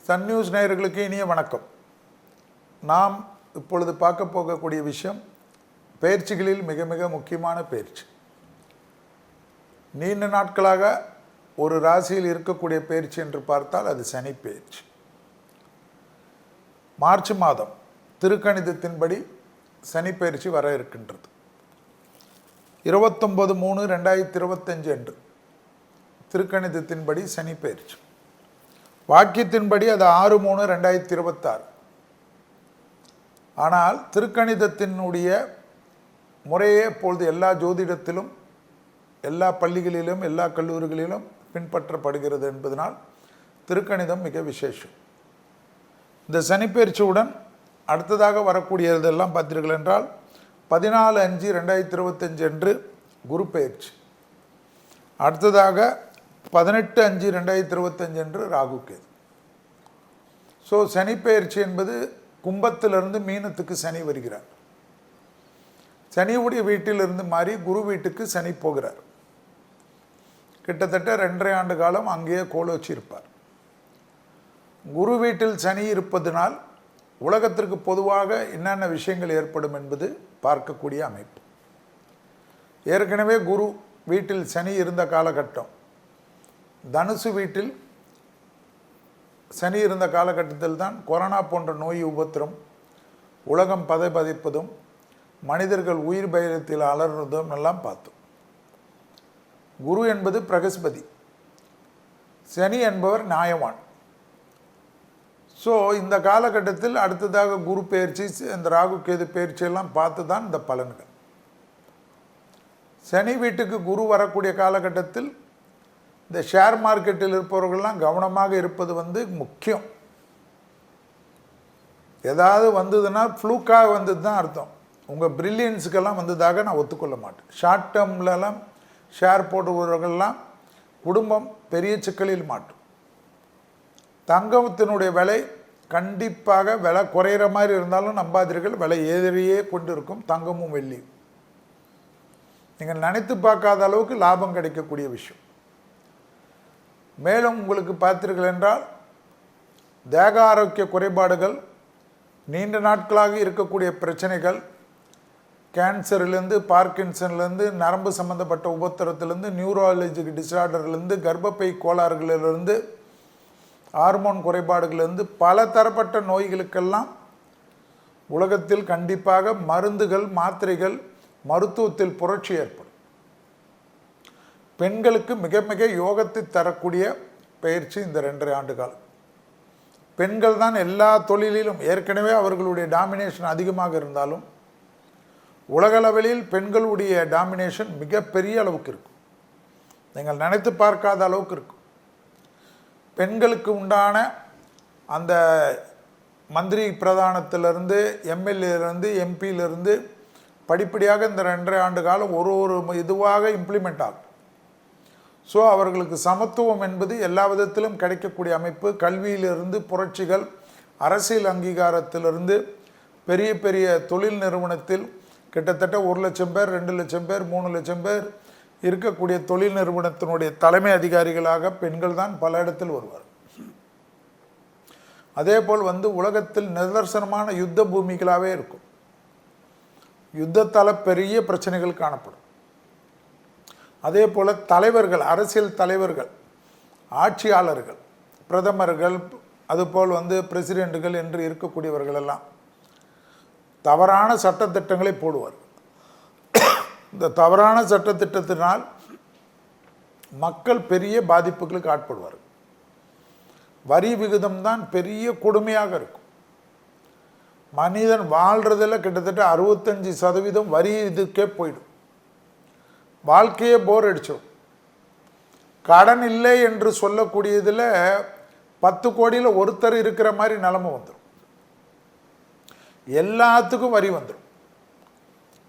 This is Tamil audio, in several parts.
சன் நியூஸ் நேயர்களுக்கு இனிய வணக்கம். நாம் இப்பொழுது பார்க்க போகக்கூடிய விஷயம் பயிற்சிகளில் மிக மிக முக்கியமான பயிற்சி. நீண்ட நாட்களாக ஒரு ராசியில் இருக்கக்கூடிய பயிற்சி என்று பார்த்தால் அது சனி பயிற்சி. மார்ச் மாதம் திருக்கணிதத்தின்படி சனி பயிற்சி வர இருக்கின்றது. 29/3/2025 அன்று திருக்கணிதத்தின்படி சனி பயிற்சி. வாக்கியத்தின்படி அது 6/3/2026. ஆனால் திருக்கணிதத்தினுடைய முறையே இப்பொழுது எல்லா ஜோதிடத்திலும் எல்லா பள்ளிகளிலும் எல்லா கல்லூரிகளிலும் பின்பற்றப்படுகிறது என்பதனால் திருக்கணிதம் மிக விசேஷம். இந்த சனிப்பெயர்ச்சியுடன் அடுத்ததாக வரக்கூடியதெல்லாம் பார்த்தீர்கள் என்றால் 14/5/2025 அன்று குரு பயிற்சி. அடுத்ததாக 18/5/2025 அன்று ராகு கேது. ஸோ சனி பயிற்சி என்பது கும்பத்திலிருந்து மீனத்துக்கு சனி வருகிறார். சனியுடைய வீட்டிலிருந்து மாறி குரு வீட்டுக்கு சனி போகிறார். கிட்டத்தட்ட 2.5 ஆண்டு காலம் அங்கேயே கோல் வச்சிருப்பார். குரு வீட்டில் சனி இருப்பதனால் உலகத்திற்கு பொதுவாக என்னென்ன விஷயங்கள் ஏற்படும் என்பது பார்க்கக்கூடிய அமைப்பு. ஏற்கனவே குரு வீட்டில் சனி இருந்த காலகட்டம், தனுசு வீட்டில் சனி இருந்த காலகட்டத்தில் தான் கொரோனா போன்ற நோய் உபத்திரம், உலகம் பதைப்பதும், மனிதர்கள் உயிர் பயத்தில் அலறுவதும் எல்லாம் பார்த்தோம். குரு என்பது பிரகஸ்பதி, சனி என்பவர் நியாயவான். ஸோ இந்த காலகட்டத்தில் அடுத்ததாக குரு பயிற்சி, இந்த ராகு கேது பயிற்சியெல்லாம் பார்த்து தான் இந்த பலன்கள். சனி வீட்டுக்கு குரு வரக்கூடிய காலகட்டத்தில் இந்த ஷேர் மார்க்கெட்டில் இருப்பவர்கள்லாம் கவனமாக இருப்பது முக்கியம். ஏதாவது வந்ததுன்னா ஃப்ளூக்காக வந்தது தான் அர்த்தம். உங்கள் பிரில்லியன்ஸுக்கெல்லாம் வந்ததாக நான் ஒத்துக்கொள்ள மாட்டேன். ஷார்ட் டேர்ம்லலாம் ஷேர் போடுபவர்கள்லாம் குடும்பம் பெரிய சிக்கலில் மாட்டும். தங்கத்தினுடைய விலை கண்டிப்பாக விலை குறையிற மாதிரி இருந்தாலும் நம்பாதீர்கள், விலை ஏறியே கொண்டு இருக்கும். தங்கமும் வெள்ளியும் நீங்கள் நினைத்து பார்க்காத அளவுக்கு லாபம் கிடைக்கக்கூடிய விஷயம். மேலும் உங்களுக்கு பார்த்தீர்கள் என்றால் தேக ஆரோக்கிய குறைபாடுகள், நீண்ட நாட்களாக இருக்கக்கூடிய பிரச்சனைகள், கேன்சர்லேருந்து பார்க்கின்சன்லேருந்து நரம்பு சம்மந்தப்பட்ட உபத்திரத்திலேருந்து நியூராலஜிக் டிஸார்டர்லேருந்து கர்ப்பப்பை கோளாறுகளிலிருந்து ஹார்மோன் குறைபாடுகளிலிருந்து பல தரப்பட்ட நோய்களுக்கெல்லாம் உலகத்தில் கண்டிப்பாக மருந்துகள், மாத்திரைகள், மருத்துவத்தில் புரட்சி ஏற்படும். பெண்களுக்கு மிக மிக யோகத்தை தரக்கூடிய பயிற்சி இந்த 2.5 ஆண்டு காலம். பெண்கள் தான் எல்லா தொழிலிலும், ஏற்கனவே அவர்களுடைய டாமினேஷன் அதிகமாக இருந்தாலும் உலகளவில் பெண்களுடைய டாமினேஷன் மிகப்பெரிய அளவுக்கு இருக்கும். நீங்கள் நினைத்து பார்க்காத அளவுக்கு இருக்கும். பெண்களுக்கு உண்டான அந்த மந்திரி பிரதானத்திலிருந்து, எம்எல்ஏலேருந்து, எம்பியிலிருந்து படிப்படியாக இந்த 2.5 ஆண்டு காலம் ஒரு இதுவாக இம்ப்ளிமெண்ட் ஆகும். ஸோ அவர்களுக்கு சமத்துவம் என்பது எல்லா விதத்திலும் கிடைக்கக்கூடிய அமைப்பு. கல்வியிலிருந்து புரட்சிகள், அரசியல் அங்கீகாரத்திலிருந்து பெரிய பெரிய தொழில் நிறுவனத்தில் கிட்டத்தட்ட 1 லட்சம் பேர், 2 லட்சம் பேர், 3 லட்சம் பேர் இருக்கக்கூடிய தொழில் நிறுவனத்தினுடைய தலைமை அதிகாரிகளாக பெண்கள் தான் பல இடத்தில் வருவார். அதே போல் உலகத்தில் நிதர்சனமான யுத்த பூமிகளாகவே இருக்கும். யுத்தத்தால் பெரிய பிரச்சனைகள் காணப்படும். அதே போல் தலைவர்கள், அரசியல் தலைவர்கள், ஆட்சியாளர்கள், பிரதமர்கள், அதுபோல் பிரசிடென்ட்டுகள் என்று இருக்கக்கூடியவர்கள் எல்லாம் தவறான சட்டத்திட்டங்களை போடுவார். இந்த தவறான சட்டத்திட்டத்தினால் மக்கள் பெரிய பாதிப்புகளுக்கு ஆட்படுவார்கள். வரி விகிதம் தான் பெரிய கொடுமையாக இருக்கும். மனிதன் வாழ்கிறதில் கிட்டத்தட்ட 65% வரி இதுக்கே போயிடும். வாழ்க்கையே போர் அடிச்சிடும். கடன் இல்லை என்று சொல்லக்கூடியதில் 10 கோடியில் ஒருத்தர் இருக்கிற மாதிரி நிலைமை வந்துடும். எல்லாத்துக்கும் வரி வந்துடும்.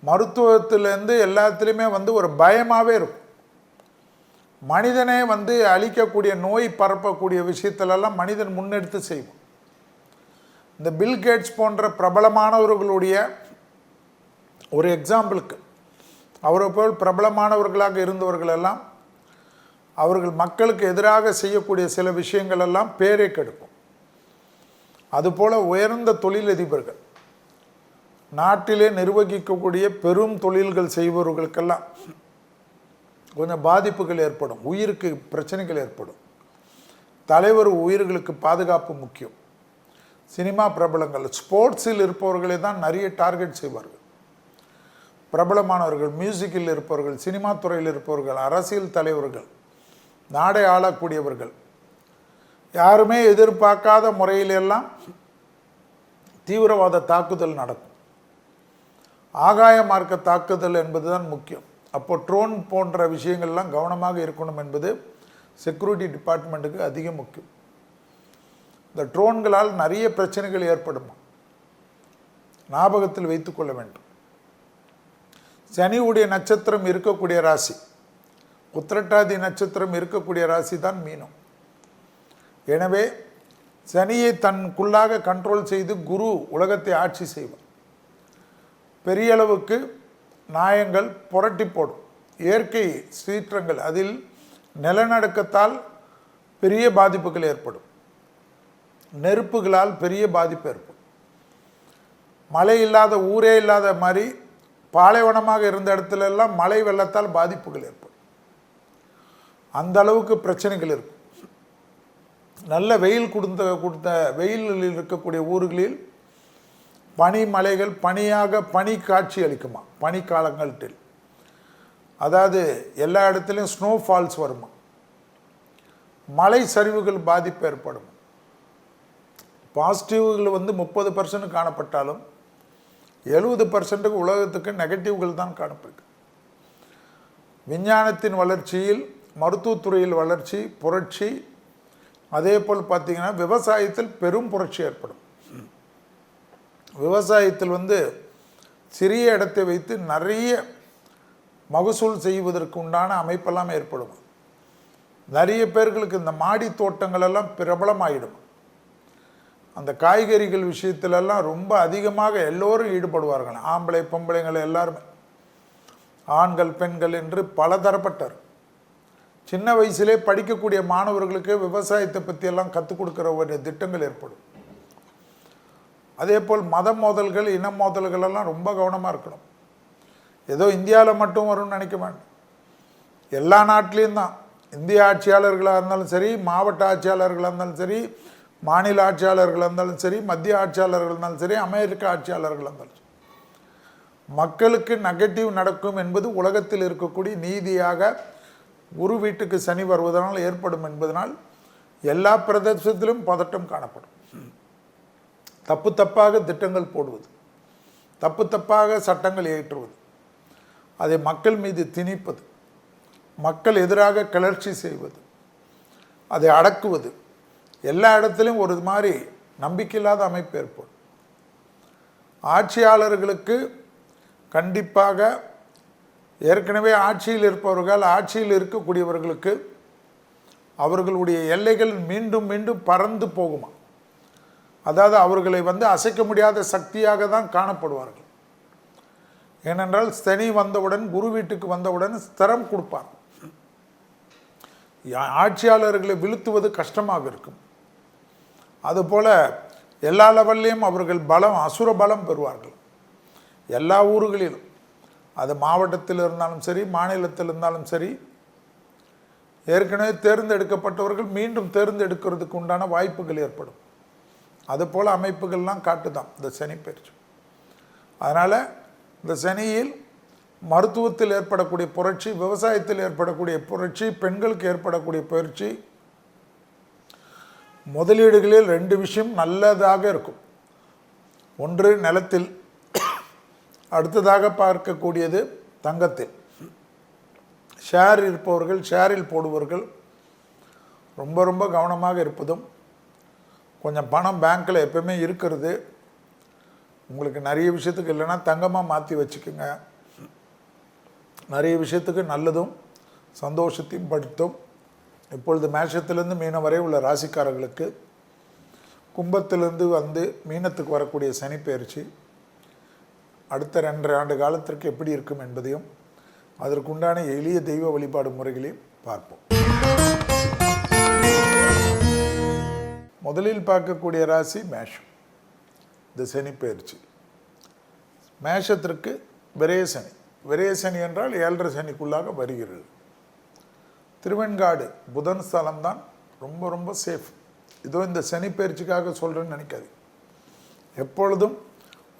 மருத்துவத்திலேருந்து எல்லாத்துலேயுமே ஒரு பயமாகவே இருக்கும். மனிதனே அழிக்கக்கூடிய, நோய் பரப்பக்கூடிய விஷயத்திலெல்லாம் மனிதன் முன்னெடுத்து செய்வோம். இந்த பில் கேட்ஸ் போன்ற பிரபலமானவர்களுடைய ஒரு எக்ஸாம்பிளுக்கு, அவரை போல் பிரபலமானவர்களாக இருந்தவர்கள் எல்லாம் அவர்கள் மக்களுக்கு எதிராக செய்யக்கூடிய சில விஷயங்கள் எல்லாம் பேரை கெடுக்கும். அதுபோல் உயர்ந்த தொழிலதிபர்கள், நாட்டிலே நிர்வகிக்கக்கூடிய பெரும் தொழில்கள் செய்பவர்களுக்கெல்லாம் கொஞ்சம் பாதிப்புகள் ஏற்படும், உயிருக்கு பிரச்சனைகள் ஏற்படும். தலைவர் உயிர்களுக்கு பாதுகாப்பு முக்கியம். சினிமா பிரபலங்கள், ஸ்போர்ட்ஸில் இருப்பவர்களே தான் நிறைய டார்கெட் செய்வார்கள். பிரபலமானவர்கள், மியூசிக்கில் இருப்பவர்கள், சினிமா துறையில் இருப்பவர்கள், அரசியல் தலைவர்கள், நாடை ஆளக்கூடியவர்கள், யாருமே எதிர்பார்க்காத முறையிலெல்லாம் தீவிரவாத தாக்குதல் நடக்கும். ஆகாய மார்க்க தாக்குதல் என்பதுதான் முக்கியம். அப்போ ட்ரோன் போன்ற விஷயங்கள்லாம் கவனமாக இருக்கணும் என்பது செக்யூரிட்டி டிபார்ட்மெண்ட்டுக்கு அதிக முக்கியம். இந்த ட்ரோன்களால் நிறைய பிரச்சனைகள் ஏற்படும், ஞாபகத்தில் வைத்துக்கொள்ள வேண்டும். சனியுடைய நட்சத்திரம் இருக்கக்கூடிய ராசி, உத்திரட்டாதி நட்சத்திரம் இருக்கக்கூடிய ராசி தான் மீனம். எனவே சனியை தனக்குள்ளாக கண்ட்ரோல் செய்து குரு உலகத்தை ஆட்சி செய்வார். பெரிய அளவுக்கு நியாயங்கள் புரட்டி போடும். இயற்கை சீற்றங்கள், அதில் நிலநடுக்கத்தால் பெரிய பாதிப்புகள் ஏற்படும், நெருப்புகளால் பெரிய பாதிப்பு ஏற்படும். மழை இல்லாத ஊரே இல்லாத மாதிரி பாலைவனமாக இருந்த இடத்துல எல்லாம் மழை வெள்ளத்தால் பாதிப்புகள் ஏற்படும். அந்த அளவுக்கு பிரச்சனைகள் இருக்கும். நல்ல வெயில் கொடுத்த வெயிலில் இருக்கக்கூடிய ஊர்களில் பனி மலைகள் பனி காட்சி அளிக்குமா, பனி காலங்கள்ட்டில். அதாவது எல்லா இடத்துலையும் ஸ்னோ ஃபால்ஸ் வருமா, மலை சரிவுகள் பாதிப்பு ஏற்படும். பாசிட்டிவ்கள் 30% காணப்பட்டாலும் 70% உலகத்துக்கு நெகட்டிவ்கள் தான் காணப்படும். விஞ்ஞானத்தின் வளர்ச்சியில், மருத்துவத்துறையில் வளர்ச்சி, புரட்சி, அதே போல் பார்த்திங்கன்னா விவசாயத்தில் பெரும் புரட்சி ஏற்படும். விவசாயத்தில் சிறிய இடத்தை வைத்து நிறைய மகசூல் செய்வதற்கு உண்டான அமைப்பெல்லாம் ஏற்படும். நிறைய பேர்களுக்கு இந்த மாடி தோட்டங்கள் எல்லாம் பிரபலமாயிடும். அந்த காய்கறிகள் விஷயத்திலெல்லாம் ரொம்ப அதிகமாக எல்லோரும் ஈடுபடுவார்கள். ஆம்பளை பொம்பளைங்கள் எல்லாருமே, ஆண்கள் பெண்கள் என்று பல தரப்பட்டார். சின்ன வயசுலே படிக்கக்கூடிய மாணவர்களுக்கு விவசாயத்தை பற்றியெல்லாம் கற்றுக் கொடுக்குற ஒரு திட்டங்கள் ஏற்படும். அதே போல் மத மோதல்கள், இன மோதல்கள் எல்லாம் ரொம்ப கவனமாக இருக்கணும். ஏதோ இந்தியாவில் மட்டும் வரும்னு நினைக்க வேண்டாம், எல்லா நாட்டிலையும் தான். இந்திய ஆட்சியாளர்களாக இருந்தாலும் சரி, மாவட்ட ஆட்சியாளர்களாக இருந்தாலும் சரி, மாநில ஆட்சியாளர்களாக இருந்தாலும் சரி, மத்திய ஆட்சியாளர்கள் இருந்தாலும் சரி, அமெரிக்க ஆட்சியாளர்களாக இருந்தாலும் சரி, மக்களுக்கு நெகட்டிவ் நடக்கும் என்பது உலகத்தில் இருக்கக்கூடிய நீதியாக குரு வீட்டுக்கு சனி வருவதனால் ஏற்படும் என்பதனால் எல்லா பிரதேசத்திலும் பதட்டம் காணப்படும். தப்பாக திட்டங்கள் போடுவது, தப்பாக சட்டங்கள் இயற்றுவது, அதை மக்கள் மீது திணிப்பது, மக்கள் எதிராக கிளர்ச்சி செய்வது, அதை அடக்குவது, எல்லா இடத்திலும் ஒரு மாதிரி நம்பிக்கையில்லாத அமைப்பு ஏற்படும். ஆட்சியாளர்களுக்கு கண்டிப்பாக ஏற்கனவே ஆட்சியில் இருப்பவர்கள், ஆட்சியில் இருக்கக்கூடியவர்களுக்கு அவர்களுடைய எல்லைகள் மீண்டும் மீண்டும் பறந்து போகுமா. அதாவது அவர்களை அசைக்க முடியாத சக்தியாக தான் காணப்படுவார்கள். ஏனென்றால் சனி வந்தவுடன், குரு வீட்டுக்கு வந்தவுடன் ஸ்திரம் கொடுப்பார். ஆட்சியாளர்களை வீழ்த்துவது கஷ்டமாக இருக்கும். அதுபோல் எல்லா லெவல்லையும் அவர்கள் பலம், அசுர பலம் பெறுவார்கள். எல்லா ஊர்களிலும், அது மாவட்டத்தில் இருந்தாலும் சரி, மாநிலத்தில் இருந்தாலும் சரி, ஏற்கனவே தேர்ந்தெடுக்கப்பட்டவர்கள் மீண்டும் தேர்ந்தெடுக்கிறதுக்கு உண்டான வாய்ப்புகள் ஏற்படும். அதுபோல் அமைப்புகள்லாம் காட்டுதான் இந்த சனி பயிற்சி. அதனால் இந்த சனியில் மருத்துவத்தில் ஏற்படக்கூடிய புரட்சி, விவசாயத்தில் ஏற்படக்கூடிய புரட்சி, பெண்களுக்கு ஏற்படக்கூடிய பயிற்சி, முதலீடுகளில் 2 விஷயம் நல்லதாக இருக்கும். ஒன்று நிலத்தில், அடுத்ததாக பார்க்கக்கூடியது தங்கத்தில். ஷேர் இருப்பவர்கள், ஷேரில் போடுபவர்கள் ரொம்ப ரொம்ப கவனமாக இருப்பதும், கொஞ்சம் பணம் பேங்க்கில் எப்பவுமே இருக்கிறது. உங்களுக்கு நிறைய விஷயத்துக்கு இல்லைன்னா தங்கமாக மாற்றி வச்சுக்கோங்க. நிறைய விஷயத்துக்கு நல்லதும் சந்தோஷத்தையும் படுத்தும். இப்பொழுது மேஷத்திலிருந்து மீனம் வரை உள்ள ராசிக்காரர்களுக்கு, கும்பத்திலிருந்து மீனத்துக்கு வரக்கூடிய சனி பயிற்சி அடுத்த 2.5 ஆண்டு காலத்திற்கு எப்படி இருக்கும் என்பதையும் அதற்குண்டான எளிய தெய்வ வழிபாடு முறைகளையும் பார்ப்போம். முதலில் பார்க்கக்கூடிய ராசி மேஷம். இந்த சனி பயிற்சி மேஷத்திற்கு விரய சனி. விரய சனி என்றால் 7.5 சனிக்குள்ளாக வருகிறது. திருவெண்காடு புதன் ஸ்தலம்தான் ரொம்ப ரொம்ப சேஃப். இதோ இந்த சனி பயிற்சிக்காக சொல்கிறேன்னு நினைக்காது. எப்பொழுதும்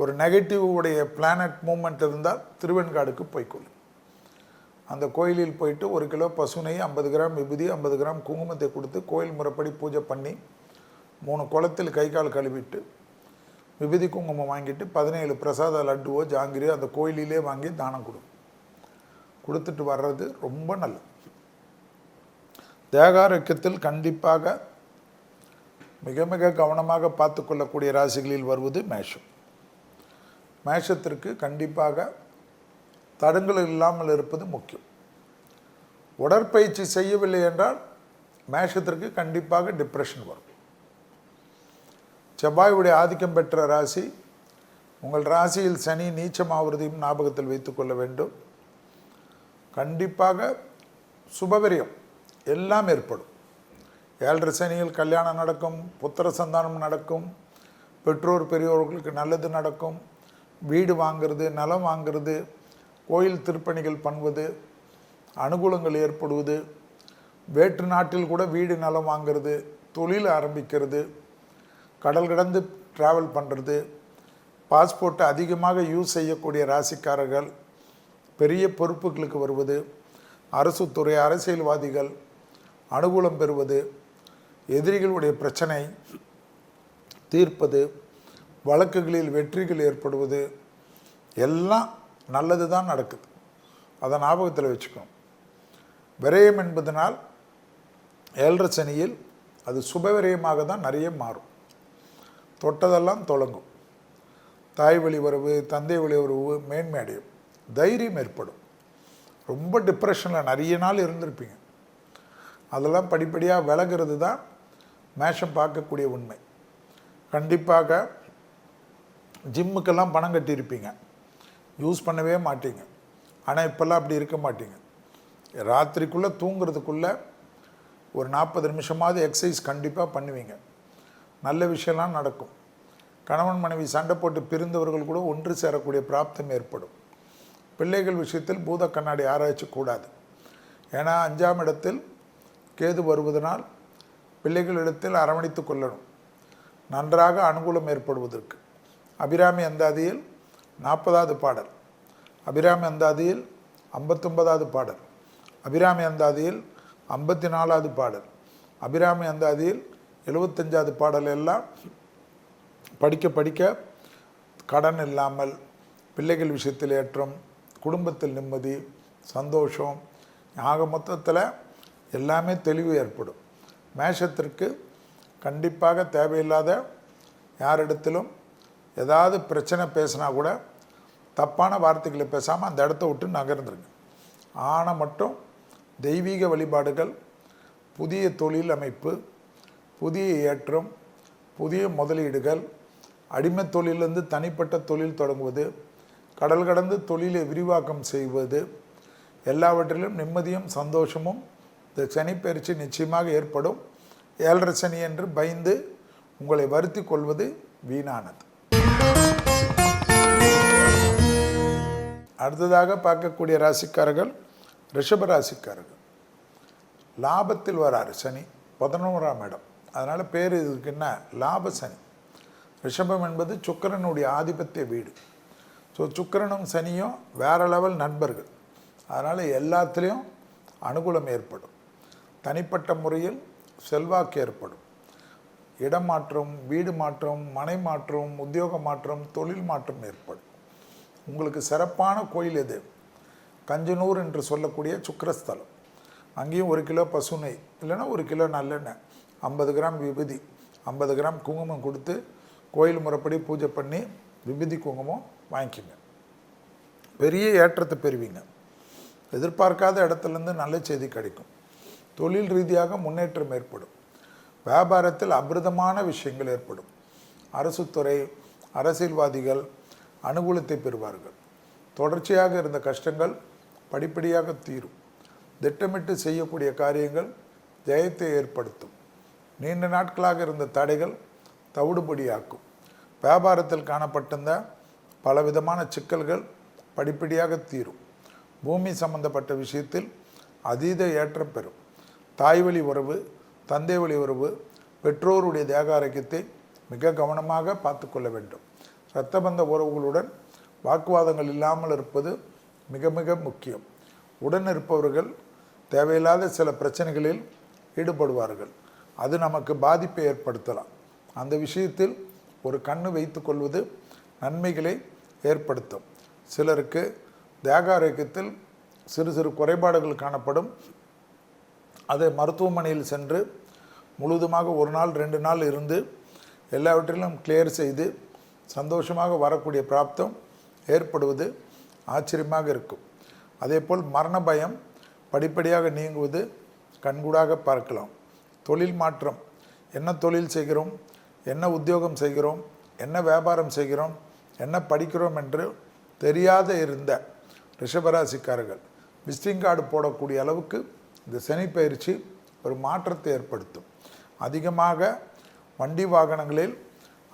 ஒரு நெகட்டிவ் உடைய பிளானட் மூமெண்ட் இருந்தால் திருவெண்காடுக்கு போய்க்கொள்ளும். அந்த கோயிலில் போயிட்டு 1 கிலோ பசுனை, 50 கிராம் விபூதி, 50 கிராம் குங்குமத்தை கொடுத்து கோயில் முறைப்படி பூஜை பண்ணி 3 குளத்தில் கை கால் கழுவிட்டு விபூதி குங்குமம் வாங்கிட்டு 17 பிரசாத லட்டுவோ ஜாங்கிரியோ அந்த கோயிலிலே வாங்கி தானம் கொடுத்துட்டு வர்றது ரொம்ப நல்லது. தேகாரோக்கியத்தில் கண்டிப்பாக மிக மிக கவனமாக பார்த்து கொள்ளக்கூடிய ராசிகளில் வருவது மேஷம். மேஷத்திற்கு கண்டிப்பாக தடங்கள் இல்லாமல் இருப்பது முக்கியம். உடற்பயிற்சி செய்யவில்லை என்றால் மேஷத்திற்கு கண்டிப்பாக டிப்ரெஷன் வரும். செவ்வாயுடைய ஆதிக்கம் பெற்ற ராசி. உங்கள் ராசியில் சனி நீச்சமாவதையும் ஞாபகத்தில் வைத்துக்கொள்ள வேண்டும். கண்டிப்பாக சுபவிரயம் எல்லாம் ஏற்படும். 7.5 சனியில் கல்யாணம் நடக்கும், புத்திர சந்தானம் நடக்கும், பெற்றோர் பெரியோர்களுக்கு நல்லது நடக்கும், வீடு வாங்கிறது, நிலம் வாங்கிறது, கோயில் திருப்பணிகள் பண்ணுவது, அனுகூலங்கள் ஏற்படுவது, வேற்று நாட்டில் கூட வீடு நிலம் வாங்கிறது, தொழில் ஆரம்பிக்கிறது, கடல் கடந்து ட்ராவல் பண்ணுறது, பாஸ்போர்ட்டை அதிகமாக யூஸ் செய்யக்கூடிய ராசிக்காரர்கள் பெரிய பொறுப்புகளுக்கு வருவது, அரசு துறை அரசியல்வாதிகள் அனுகூலம் பெறுவது, எதிரிகளுடைய பிரச்சனை தீர்ப்பது, வழக்குகளில் வெற்றிகள் ஏற்படுவது எல்லாம் நல்லது தான் நடக்குது. அதை ஞாபகத்தில் வச்சுக்கணும். விரயம் என்பதனால் 7.5 சனியில் அது சுபவிரயமாக தான் நிறைய மாறும். தொட்டதெல்லாம் தொடங்கும். தாய் வழி உறவு, தந்தை வழி உறவு மேன்மை அடையும். தைரியம் ஏற்படும். ரொம்ப டிப்ரெஷனில் நிறைய நாள் இருந்திருப்பீங்க. அதெல்லாம் படிப்படியாக விலகிறது தான் மேஷம் பார்க்கக்கூடிய உண்மை. கண்டிப்பாக ஜிம்முக்கெல்லாம் பணம் கட்டியிருப்பீங்க, யூஸ் பண்ணவே மாட்டீங்க. ஆனால் இப்போல்லாம் அப்படி இருக்க மாட்டீங்க. ராத்திரிக்குள்ளே தூங்குறதுக்குள்ளே ஒரு 40 நிமிஷமாவது எக்ஸசைஸ் கண்டிப்பாக பண்ணுவீங்க. நல்ல விஷயம்லாம் நடக்கும். கணவன் மனைவி சண்டை போட்டு பிரிந்தவர்கள் கூட ஒன்று சேரக்கூடிய பிராப்தம் ஏற்படும். பிள்ளைகள் விஷயத்தில் பூத கண்ணாடி ஆராய்ச்சி கூடாது. ஏன்னா 5ஆம் இடத்தில் கேது வருவதனால் பிள்ளைகளிடத்தில் அரவணைத்து கொள்ளணும். நன்றாக அனுகூலம் ஏற்படுவதற்கு அபிராமி அந்தாதியில் 40வது பாடல், அபிராமி அந்தாதியில் 59வது பாடல், அபிராமி அந்தாதியில் 54வது பாடல், அபிராமி அந்தாதியில் 75வது பாடல் எல்லாம் படிக்க படிக்க கடன் இல்லாமல், பிள்ளைகள் விஷயத்தில் ஏற்றம், குடும்பத்தில் நிம்மதி, சந்தோஷம், ஆக மொத்தத்தில் எல்லாமே தெளிவு ஏற்படும். மேஷத்திற்கு கண்டிப்பாக தேவையில்லாத யாரிடத்திலும் ஏதாவது பிரச்சனை பேசினா கூட தப்பான வார்த்தைகளை பேசாமல் அந்த இடத்த விட்டு நகர்ந்துருங்க. ஆனால் மட்டும் தெய்வீக வழிபாடுகள், புதிய தொழில் அமைப்பு, புதிய ஏற்றம், புதிய முதலீடுகள், அடிமை தொழிலிருந்து தனிப்பட்ட தொழில் தொடங்குவது, கடல் கடந்து தொழிலை விரிவாக்கம் செய்வது, எல்லாவற்றிலும் நிம்மதியும் சந்தோஷமும் இந்த சனி பயிற்சி நிச்சயமாக ஏற்படும். 7.5 சனி என்று பயந்து உங்களை வருத்தி கொள்வது வீணானது. அடுத்ததாக பார்க்கக்கூடிய ராசிக்காரர்கள் ரிஷப ராசிக்காரர்கள். லாபத்தில் வராரு சனி, 11ஆம் இடம். அதனால் பேர் இதுக்கு என்ன, லாப சனி. ரிஷபம் என்பது சுக்கிரனுடைய ஆதிபத்திய வீடு. ஸோ சுக்கிரனும் சனியும் வேறு லெவல் நண்பர்கள். அதனால் எல்லாத்துலேயும் அனுகூலம் ஏற்படும். தனிப்பட்ட முறையில் செல்வாக்கு ஏற்படும். இடம் மாற்றம், வீடு மாற்றம், மனை மாற்றம், உத்தியோக மாற்றம், தொழில் மாற்றம் ஏற்படும். உங்களுக்கு சிறப்பான கோயில் எது? கஞ்சனூர் என்று சொல்லக்கூடிய சுக்கிரஸ்தலம். அங்கேயும் 1 கிலோ பசுனை இல்லைன்னா 1 கிலோ நல்லெண்ணெய், 50 கிராம் விபூதி, 50 கிராம் குங்குமம் கொடுத்து கோயில் முறைப்படி பூஜை பண்ணி விபூதி குங்குமம் வாங்கிக்கிங்க. பெரிய ஏற்றத்தை பெறுவீங்க. எதிர்பார்க்காத இடத்துலேருந்து நல்ல செய்தி கிடைக்கும். தொழில் ரீதியாக முன்னேற்றம் ஏற்படும். வியாபாரத்தில் அபிரதமான விஷயங்கள் ஏற்படும். அரசு துறை அரசியல்வாதிகள் அனுகூலத்தை பெறுவார்கள். தொடர்ச்சியாக இருந்த கஷ்டங்கள் படிப்படியாக தீரும். திட்டமிட்டு செய்யக்கூடிய காரியங்கள் ஜெயத்தை ஏற்படுத்தும். நீண்ட நாட்களாக இருந்த தடைகள் தவிடுபடியாக்கும். வியாபாரத்தில் காணப்பட்டிருந்த பலவிதமான சிக்கல்கள் படிப்படியாக தீரும். பூமி சம்பந்தப்பட்ட விஷயத்தில் அதீத ஏற்றம் பெறும். தாய்வழி உறவு, தந்தை வழி உறவு, பெற்றோருடைய தேக ஆரோக்கியத்தை மிக கவனமாக பார்த்து கொள்ள வேண்டும். இரத்தபந்த உறவுகளுடன் வாக்குவாதங்கள் இல்லாமல் இருப்பது மிக மிக முக்கியம். உடன் இருப்பவர்கள் தேவையில்லாத சில பிரச்சனைகளில் ஈடுபடுவார்கள். அது நமக்கு பாதிப்பை ஏற்படுத்தலாம். அந்த விஷயத்தில் ஒரு கண்ணு வைத்து கொள்வது நன்மைகளை ஏற்படுத்தும். சிலருக்கு தேக ஆரோக்கியத்தில் சிறு சிறு குறைபாடுகள் காணப்படும். அதை மருத்துவமனையில் சென்று முழுவதுமாக 1 நாள் 2 நாள் இருந்து எல்லாவற்றிலும் கிளியர் செய்து சந்தோஷமாக வரக்கூடிய பிராப்தம் ஏற்படுவது ஆச்சரியமாக இருக்கும். அதேபோல் மரண பயம் படிப்படியாக நீங்குவது கண்கூடாக பார்க்கலாம். தொழில் மாற்றம், என்ன தொழில் செய்கிறோம், என்ன உத்தியோகம் செய்கிறோம், என்ன வியாபாரம் செய்கிறோம், என்ன படிக்கிறோம் என்று தெரியாத இருந்த ரிஷபராசிக்காரர்கள் விசிட்டிங் கார்டு போடக்கூடிய அளவுக்கு இந்த சனி பயிற்சி ஒரு மாற்றத்தை ஏற்படுத்தும். அதிகமாக வண்டி வாகனங்களில்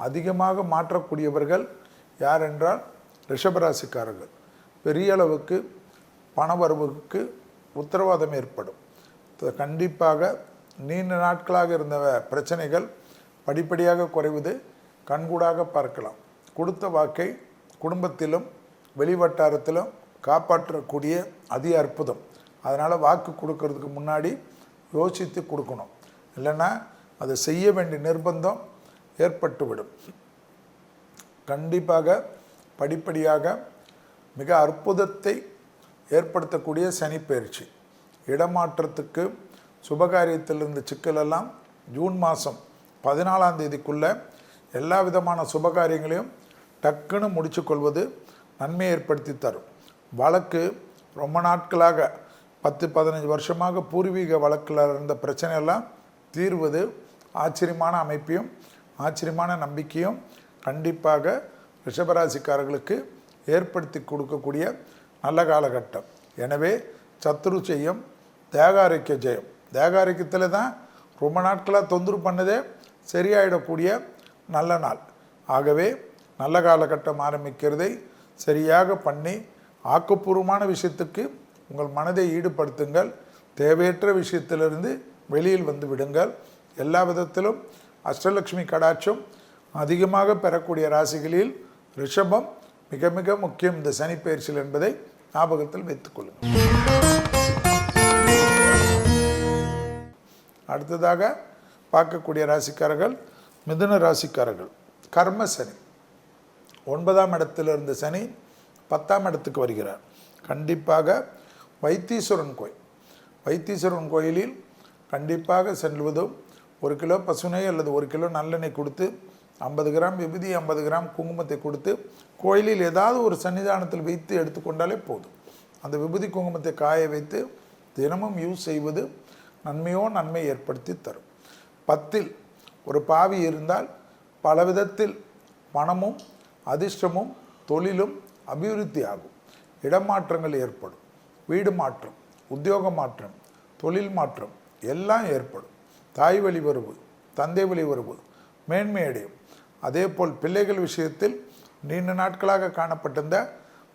அதிகமாக மாற்றக்கூடியவர்கள் யார் என்றால் ரிஷபராசிக்காரர்கள். பெரிய அளவுக்கு பணவரவுக்கு உத்தரவாதம் ஏற்படும். கண்டிப்பாக நீண்ட நாட்களாக இருந்த பிரச்சனைகள் படிப்படியாக குறைவது கண்கூடாக பார்க்கலாம். கொடுத்த வாக்கை குடும்பத்திலும் வெளிவட்டாரத்திலும் காப்பாற்றக்கூடிய அதி அற்புதம். அதனால் வாக்கு கொடுக்கறதுக்கு முன்னாடி யோசித்து கொடுக்கணும். இல்லைன்னா அதை செய்ய வேண்டிய நிர்பந்தம் ஏற்பட்டுவிடும். கண்டிப்பாக படிப்படியாக மிக அற்புதத்தை ஏற்படுத்தக்கூடிய சனி பயிற்சி. இடமாற்றத்துக்கு சுபகாரியத்தில் இருந்த சிக்கலெல்லாம் ஜூன் மாதம் 14ஆம் தேதிக்குள்ளே எல்லா விதமான சுபகாரியங்களையும் டக்குன்னு முடிச்சு கொள்வது நன்மையை ஏற்படுத்தி தரும். வழக்கு ரொம்ப நாட்களாக 10-15 வருஷமாக பூர்வீக வழக்கில் இருந்த பிரச்சனையெல்லாம் தீர்வது ஆச்சரியமான அமைப்பையும் ஆச்சரியமான நம்பிக்கையும் கண்டிப்பாக ரிஷபராசிக்காரர்களுக்கு ஏற்படுத்தி கொடுக்கக்கூடிய நல்ல காலகட்டம். எனவே சத்துரு ஜெயம், தேகாரோக்கிய ஜெயம். தேகாரோக்கியத்தில் தான் ரொம்ப நாட்களாக தொந்தரவு பண்ணதே சரியாயிடக்கூடிய நல்ல நாள். ஆகவே நல்ல காலகட்டம் ஆரம்பிக்கிறதை சரியாக பண்ணி ஆக்கப்பூர்வமான விஷயத்துக்கு உங்கள் மனதை ஈடுபடுத்துங்கள். தேவையற்ற விஷயத்திலிருந்து வெளியில் வந்து விடுங்கள். எல்லா விதத்திலும் அஷ்டலட்சுமி கடாட்சம் அதிகமாக பெறக்கூடிய ராசிகளில் ரிஷபம் மிக மிக முக்கியம் இந்த சனி பயிற்சியில் என்பதை ஞாபகத்தில் வைத்துக் கொள்ளுங்கள். அடுத்ததாக பார்க்கக்கூடிய ராசிக்காரர்கள் மிதுன ராசிக்காரர்கள். கர்ம சனி 9ஆம் இடத்தில் இருந்த சனி 10ஆம் இடத்துக்கு வருகிறார். கண்டிப்பாக வைத்தீஸ்வரன் கோயில், வைத்தீஸ்வரன் கோயிலில் கண்டிப்பாக செல்வதும் 1 கிலோ பசுநெய் அல்லது 1 கிலோ நல்லெண்ணெய் கொடுத்து 50 கிராம் விபூதி 50 கிராம் குங்குமத்தை கொடுத்து கோயிலில் ஏதாவது ஒரு சன்னிதானத்தில் வைத்து எடுத்துக்கொண்டாலே போதும். அந்த விபூதி குங்குமத்தை காய வைத்து தினமும் யூஸ் செய்வது நன்மையோ நன்மை ஏற்படுத்தி தரும். 10இல் ஒரு பாவி இருந்தால் பலவிதத்தில் பணமும் அதிர்ஷ்டமும் தொழிலும் அபிவிருத்தி ஆகும். இடமாற்றங்கள் ஏற்படும். வீடு மாற்றம், உத்தியோக மாற்றம், தொழில் மாற்றம் எல்லாம் ஏற்படும். தாய் வழி உறவு, தந்தை வழி உறவு மேன்மை அடையும். அதேபோல் பிள்ளைகள் விஷயத்தில் நீண்ட நாட்களாக காணப்பட்டிருந்த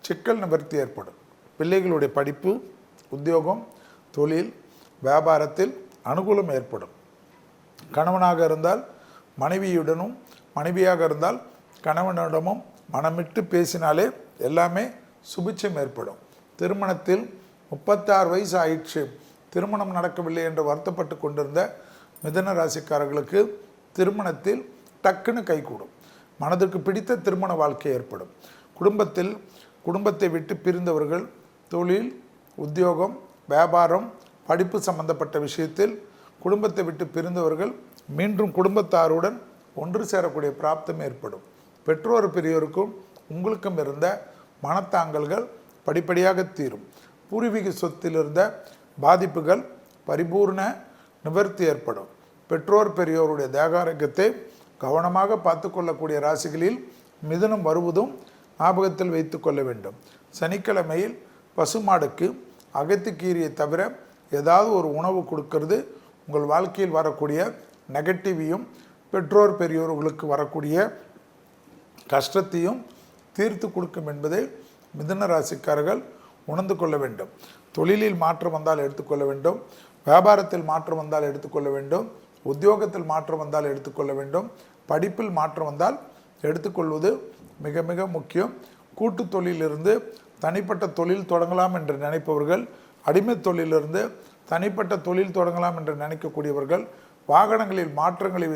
சிக்கல் நிவர்த்தி ஏற்படும். பிள்ளைகளுடைய படிப்பு, உத்தியோகம், தொழில், வியாபாரத்தில் அனுகூலம் ஏற்படும். கணவனாக இருந்தால் மனைவியுடனும், மனைவியாக இருந்தால் கணவனிடமும் மனமிட்டு பேசினாலே எல்லாமே சுபிட்சம் ஏற்படும். திருமணத்தில் 36 வயசு ஆயிடுச்சு, திருமணம் நடக்கவில்லை என்று வருத்தப்பட்டு கொண்டிருந்த மிதுன ராசிக்காரர்களுக்கு திருமணத்தில் டக்குன்னு கைகூடும். மனதிற்கு பிடித்த திருமண வாழ்க்கை ஏற்படும். குடும்பத்தை விட்டு பிரிந்தவர்கள் தொழில், உத்தியோகம், வியாபாரம், படிப்பு சம்பந்தப்பட்ட விஷயத்தில் குடும்பத்தை விட்டு பிரிந்தவர்கள் மீண்டும் குடும்பத்தாருடன் ஒன்று சேரக்கூடிய பிராப்தம் ஏற்படும். பெற்றோர் பெரியோருக்கும் உங்களுக்கும் இருந்த மனத்தாங்கல்கள் படிப்படியாக தீரும். பூர்வீக சொத்தில் இருந்த பாதிப்புகள் பரிபூர்ண நிவர்த்தி ஏற்படும். பெற்றோர் பெரியோருடைய தேகாரோக்கியத்தை கவனமாக பார்த்து கொள்ளக்கூடிய ராசிகளில் மிதுனம் வருவதும் ஞாபகத்தில் வைத்து கொள்ள வேண்டும். சனிக்கிழமையில் பசுமாடுக்கு அகத்திக்கீரியை தவிர ஏதாவது ஒரு உணவு கொடுக்கறது உங்கள் வாழ்க்கையில் வரக்கூடிய நெகட்டிவையும் பெற்றோர் பெரியோர்களுக்கு வரக்கூடிய கஷ்டத்தையும் தீர்த்து கொடுக்கும் என்பதை மிதுன ராசிக்காரர்கள் உணர்ந்து கொள்ள வேண்டும். தொழிலில் மாற்றம் வந்தால் எடுத்துக்கொள்ள வேண்டும், வியாபாரத்தில் மாற்றம் வந்தால் எடுத்துக்கொள்ள வேண்டும், உத்தியோகத்தில் மாற்றம் வந்தால் எடுத்துக்கொள்ள வேண்டும், படிப்பில் மாற்றம் வந்தால் எடுத்துக்கொள்வது மிக மிக முக்கியம். கூட்டு தொழிலிருந்து தனிப்பட்ட தொழில் தொடங்கலாம் என்று நினைப்பவர்கள், அடிமை தொழிலிருந்து தனிப்பட்ட தொழில் தொடங்கலாம் என்று நினைக்கக்கூடியவர்கள், வாகனங்களில் மாற்றங்களை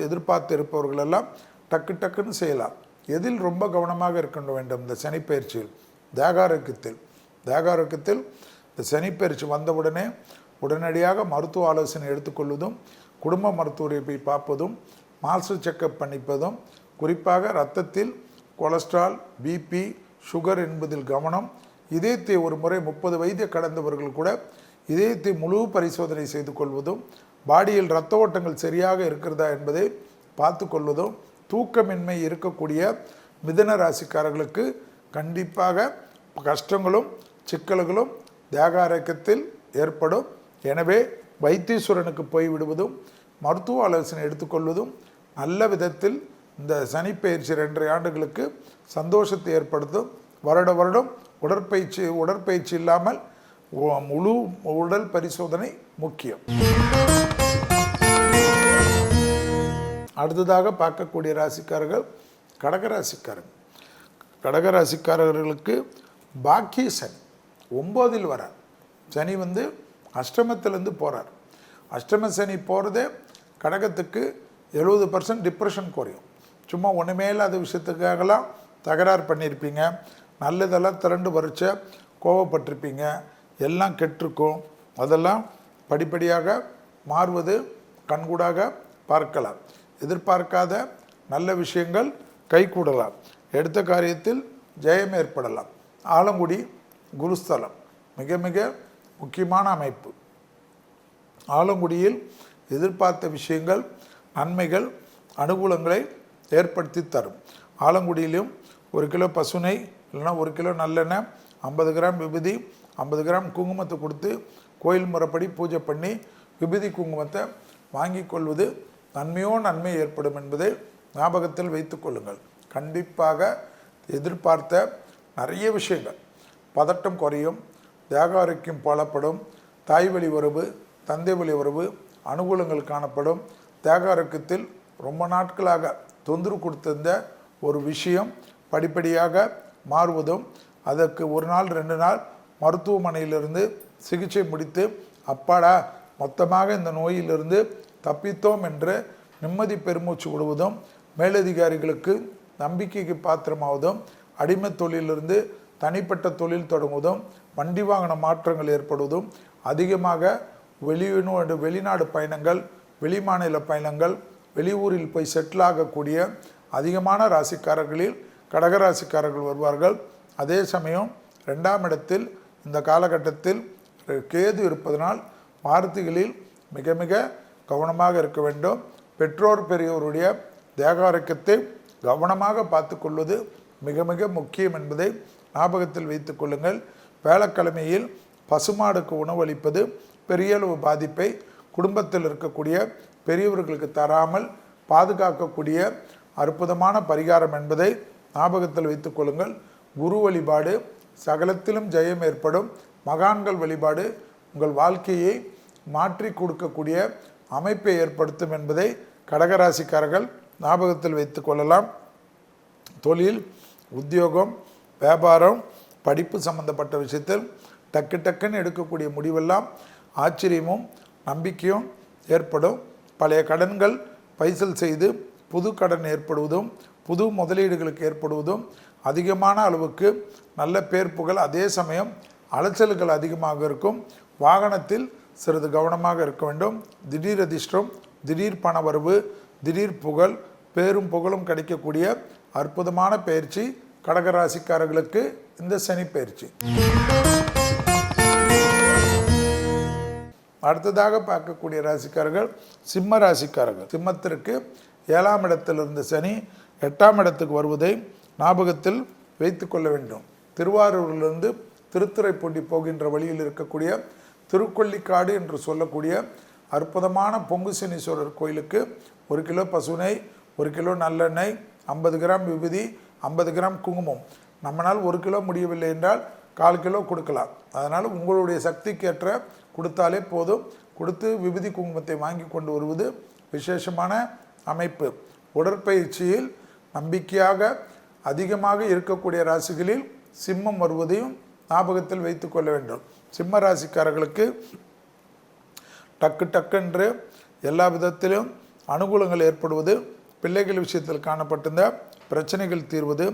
எதிர்பார்த்து இருப்பவர்கள் எல்லாம் டக்கு டக்குன்னு செய்யலாம். எதில் ரொம்ப கவனமாக இருக்க வேண்டும்? இந்த சனிப்பயிற்சியில் தேகாரோக்கியத்தில் இந்த சனிப்பயிற்சி வந்தவுடனே உடனடியாக மருத்துவ ஆலோசனை எடுத்துக்கொள்வதும், குடும்ப மருத்துவரை போய் பார்ப்பதும், மாஸ்டர் செக்கப் பண்ணிப்பதும், குறிப்பாக இரத்தத்தில் கொலஸ்ட்ரால், பிபி, சுகர் என்பதில் கவனம். இதயத்தை ஒரு முறை 30 வயதை கடந்தவர்கள் கூட இதயத்தை முழு பரிசோதனை செய்து கொள்வதும், பாடியில் இரத்த ஓட்டங்கள் சரியாக இருக்கிறதா என்பதை பார்த்து கொள்வதும், தூக்கமின்மை இருக்கக்கூடிய மிதுன ராசிக்காரர்களுக்கு கண்டிப்பாக கஷ்டங்களும் சிக்கல்களும் தேக ஆரோக்கியத்தில் ஏற்படும். எனவே வைத்தீஸ்வரனுக்கு போய்விடுவதும், மருத்துவ ஆலோசனை எடுத்துக்கொள்வதும் நல்ல விதத்தில் இந்த சனிப்பயிற்சி 2.5 ஆண்டுகளுக்கு சந்தோஷத்தை ஏற்படுத்தும். வருடம் உடற்பயிற்சி இல்லாமல் முழு உடல் பரிசோதனை முக்கியம். அடுத்ததாக பார்க்கக்கூடிய ராசிக்காரர்கள் கடகராசிக்காரர்களுக்கு பாக்கிய சனி 9ல் வரார். சனி அஷ்டமத்திலேருந்து போகிறார். அஷ்டம சனி போகிறதே கடகத்துக்கு 70% டிப்ரெஷன் குறையும். சும்மா ஒன்றுமே இல்லாத விஷயத்துக்காகலாம் தகராறு பண்ணியிருப்பீங்க, நல்லதெல்லாம் திரண்டு வரிச்ச கோவப்பட்டிருப்பீங்க, எல்லாம் கெட்டிருக்கும். அதெல்லாம் படிப்படியாக மாறுவது கண்கூடாக பார்க்கலாம். எதிர்பார்க்காத நல்ல விஷயங்கள் கைகூடலாம். எடுத்த காரியத்தில் ஜெயம் ஏற்படலாம். ஆலங்குடி குருஸ்தலம் மிக மிக முக்கியமான அமைப்பு. ஆலங்குடியில் எதிர்பார்த்த விஷயங்கள், நன்மைகள், அனுகூலங்களை ஏற்படுத்தி தரும். ஆலங்குடியிலும் 1 கிலோ பசுனை இல்லைன்னா 1 கிலோ நல்லெண்ணெய், 50 கிராம் விபூதி, 50 கிராம் குங்குமத்தை கொடுத்து கோயில் முறைப்படி பூஜை பண்ணி விபூதி குங்குமத்தை வாங்கி கொள்வது நன்மை ஏற்படும் என்பதை ஞாபகத்தில் வைத்து கொள்ளுங்கள். கண்டிப்பாக எதிர்பார்த்த நிறைய விஷயங்கள், பதட்டம் குறையும், தேக ஆரோக்கியம் பலப்படும், தாய் வழி உறவு, தந்தை வழி உறவு அனுகூலங்கள் காணப்படும். தேக ஆரோக்கியத்தில் ரொம்ப நாட்களாக தொந்தரவு கொடுத்திருந்த ஒரு விஷயம் படிப்படியாக மாறுவதும், அதற்கு 1 நாள் 2 நாள் மருத்துவமனையிலிருந்து சிகிச்சை முடித்து அப்பாடா மொத்தமாக இந்த நோயிலிருந்து தப்பித்தோம் என்று நிம்மதி பெருமூச்சு விடுவதும், மேலதிகாரிகளுக்கு நம்பிக்கைக்கு பாத்திரமாவதும், அடிமை தொழிலிருந்து தனிப்பட்ட தொழில் தொடங்குவதும், வண்டி வாகன மாற்றங்கள் ஏற்படுவதும், அதிகமாக வெளிநாடு பயணங்கள், வெளிமாநில பயணங்கள், வெளியூரில் போய் செட்டில் ஆகக்கூடிய அதிகமான ராசிக்காரர்களில் கடகராசிக்காரர்கள் வருவார்கள். அதே சமயம் 2ஆம் இடத்தில் இந்த காலகட்டத்தில் கேது இருப்பதனால் வார்த்தைகளில் மிக மிக கவனமாக இருக்க வேண்டும். பெற்றோர் பெரியோருடைய தேக ஆரோக்கியத்தை கவனமாக பார்த்து கொள்வது மிக மிக முக்கியம் என்பதை ஞாபகத்தில் வைத்து கொள்ளுங்கள். வேலைக்கிழமையில் பசுமாடுக்கு உணவளிப்பது பெரிய அளவு பாதிப்பை குடும்பத்தில் இருக்கக்கூடிய பெரியவர்களுக்கு தராமல் பாதுகாக்கக்கூடிய அற்புதமான பரிகாரம் என்பதை ஞாபகத்தில் வைத்து கொள்ளுங்கள். குரு வழிபாடு சகலத்திலும் ஜெயம் ஏற்படும். மகான்கள் வழிபாடு உங்கள் வாழ்க்கையை மாற்றி கொடுக்கக்கூடிய அமைப்பை ஏற்படுத்தும் என்பதை கடகராசிக்காரர்கள் ஞாபகத்தில் வைத்து கொள்ளலாம். தொழில், உத்தியோகம், வியாபாரம், படிப்பு சம்பந்தப்பட்ட விஷயத்தில் டக்குன்னு எடுக்கக்கூடிய முடிவெல்லாம் ஆச்சரியமும் நம்பிக்கையும் ஏற்படும். பழைய கடன்கள் பைசல் செய்து புது கடன் ஏற்படுவதும், புது முதலீடுகளுக்கு ஏற்படுவதும், அதிகமான அளவுக்கு நல்ல பேர் புகழ், அதே சமயம் அலைச்சல்கள் அதிகமாக இருக்கும். வாகனத்தில் சிறிது கவனமாக இருக்க வேண்டும். திடீர் அதிர்ஷ்டம், திடீர் பணவரவு, திடீர் புகழ், பேரும் புகழும் கிடைக்கக்கூடிய அற்புதமான பயிற்சி கடகராசிக்காரர்களுக்கு இந்த சனி பயிற்சி. அடுத்ததாக பார்க்கக்கூடிய ராசிக்காரர்கள் சிம்ம ராசிக்காரர்கள். சிம்மத்திற்கு 7ஆம் இடத்தில் இருந்த சனி 8ஆம் இடத்துக்கு வருவதை ஞாபகத்தில் வைத்து கொள்ள வேண்டும். திருவாரூரிலிருந்து திருத்துறைப்பூண்டி போகின்ற வழியில் இருக்கக்கூடிய திருக்கொள்ளிக்காடு என்று சொல்லக்கூடிய அற்புதமான பொங்கு சனீஸ்வரர் கோயிலுக்கு 1 கிலோ பசுனை, 1 கிலோ நல்லெண்ணெய், 50 கிராம் விபூதி, 50 கிராம் குங்குமம். நம்மளால் 1 கிலோ முடியவில்லை என்றால் 1/4 கிலோ கொடுக்கலாம். அதனால் உங்களுடைய சக்திக்கேற்ற கொடுத்தாலே போதும். கொடுத்து விபூதி குங்குமத்தை வாங்கி கொண்டு வருவது விசேஷமான அமைப்பு. உடற்பயிற்சியில் நம்பிக்கையாக அதிகமாக இருக்கக்கூடிய ராசிகளில் சிம்மம் வருவதையும் ஞாபகத்தில் வைத்து கொள்ள வேண்டும். சிம்ம ராசிக்காரர்களுக்கு டக்கு எல்லா விதத்திலும் அனுகூலங்கள் ஏற்படுவது, பிள்ளைகள் விஷயத்தில் காணப்பட்டிருந்த பிரச்சனைகள் தீர்வது,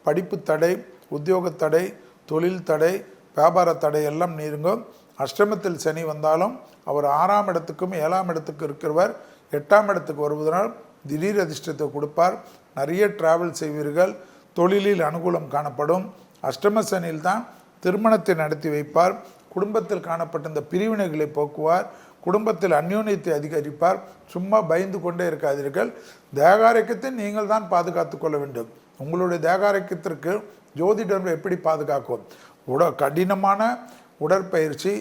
படிப்பு தடை, உத்தியோக தடை, தொழில் தடை, வியாபார தடை எல்லாம் நீருங்கும். அஷ்டமத்தில் சனி வந்தாலும் அவர் 6ஆம் இடத்துக்கும் 7ஆம் இடத்துக்கு இருக்கிறவர் 8ஆம் இடத்துக்கு வருவதனால் திடீர் அதிர்ஷ்டத்தை கொடுப்பார். நிறைய டிராவல் செய்வீர்கள். தொழிலில் அனுகூலம் காணப்படும். அஷ்டம சனியில் தான் திருமணத்தை நடத்தி வைப்பார். குடும்பத்தில் காணப்பட்ட இந்த பிரிவினைகளை போக்குவார். குடும்பத்தில் அந்யோன்யத்தை அதிகரிப்பார். சும்மா பயந்து கொண்டே இருக்காதீர்கள். தேகாரோக்கியத்தை நீங்கள் தான் பாதுகாத்து கொள்ள வேண்டும். உங்களுடைய தேகாரோக்கியத்திற்கு ஜோதிடம் எப்படி பாதுகாக்கும்? கடினமான உடற்பயிற்சி,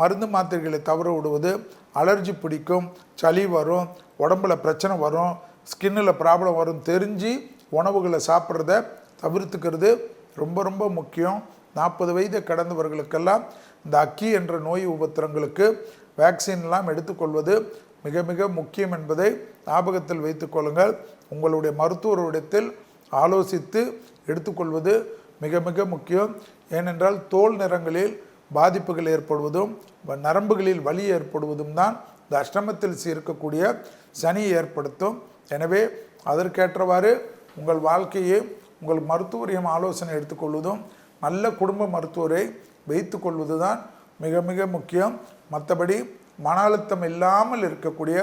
மருந்து மாத்திரைகளை தவற விடுவது, அலர்ஜி பிடிக்கும், சளி வரும், உடம்புல பிரச்சனை வரும், ஸ்கின்னில் ப்ராப்ளம் வரும், தெரிஞ்சு உணவுகளை சாப்பிட்றத தவிர்த்துக்கிறது ரொம்ப ரொம்ப முக்கியம். 40 வயதை கடந்தவர்களுக்கெல்லாம் இந்த அக்கி என்ற நோய் உபத்திரங்களுக்கு வேக்சின்லாம் எடுத்துக்கொள்வது மிக மிக முக்கியம் என்பதை ஞாபகத்தில் வைத்து கொள்ளுங்கள். உங்களுடைய மருத்துவரிடத்தில் ஆலோசித்து எடுத்துக்கொள்வது மிக மிக முக்கியம். ஏனென்றால் தோல் நிறங்களில் பாதிப்புகள் ஏற்படுவதும் நரம்புகளில் வலி ஏற்படுவதும் தான் இந்த அஷ்டமத்தில் இருக்கக்கூடிய சனி ஏற்படுத்தும். எனவே அதற்கேற்றவாறு உங்கள் வாழ்க்கையை உங்கள் மருத்துவரையும் ஆலோசனை எடுத்துக்கொள்வதும் நல்ல குடும்ப மருத்துவரை வைத்து கொள்வது தான் மிக மிக முக்கியம். மற்றபடி மன அழுத்தம் இல்லாமல் இருக்கக்கூடிய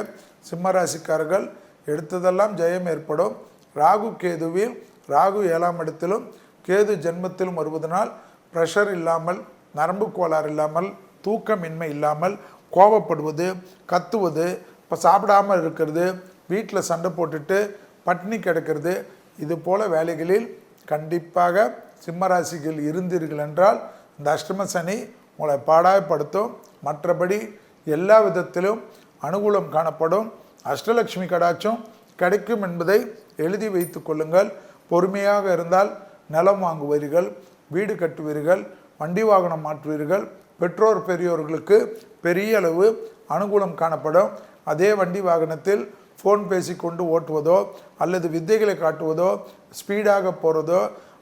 சிம்மராசிக்காரர்கள் எடுத்ததெல்லாம் ஜெயம் ஏற்படும். ராகு கேதுவில், ராகு 7ஆம் இடத்திலும் கேது ஜென்மத்திலும் வருவதனால் ப்ரெஷர் இல்லாமல், நரம்பு கோளாறு இல்லாமல், தூக்கமின்மை இல்லாமல், கோபப்படுவது, கத்துவது, இப்போ சாப்பிடாமல் இருக்கிறது, வீட்டில் சண்டை போட்டுட்டு பட்னி கிடக்கிறது, இது போல வேலைகளில் கண்டிப்பாக சிம்மராசிகள் இருந்தீர்கள் என்றால் இந்த அஷ்டம சனி உங்களை பாடாயப்படுத்தும். மற்றபடி எல்லா விதத்திலும் அனுகூலம் காணப்படும். அஷ்டலட்சுமி கடாட்சம் கிடைக்கும் என்பதை எழுதி வைத்து கொள்ளுங்கள். பொறுமையாக இருந்தால் நிலம் வாங்குவீர்கள், வீடு கட்டுவீர்கள், வண்டி வாகனம் மாற்றுவீர்கள். பெற்றோர் பெரியோர்களுக்கு பெரிய அளவு அனுகூலம் காணப்படும். அதே வண்டி வாகனத்தில் ஃபோன் பேசிக்கொண்டு ஓட்டுவதோ அல்லது வித்தைகளை காட்டுவதோ, ஸ்பீடாக போகிறதோ,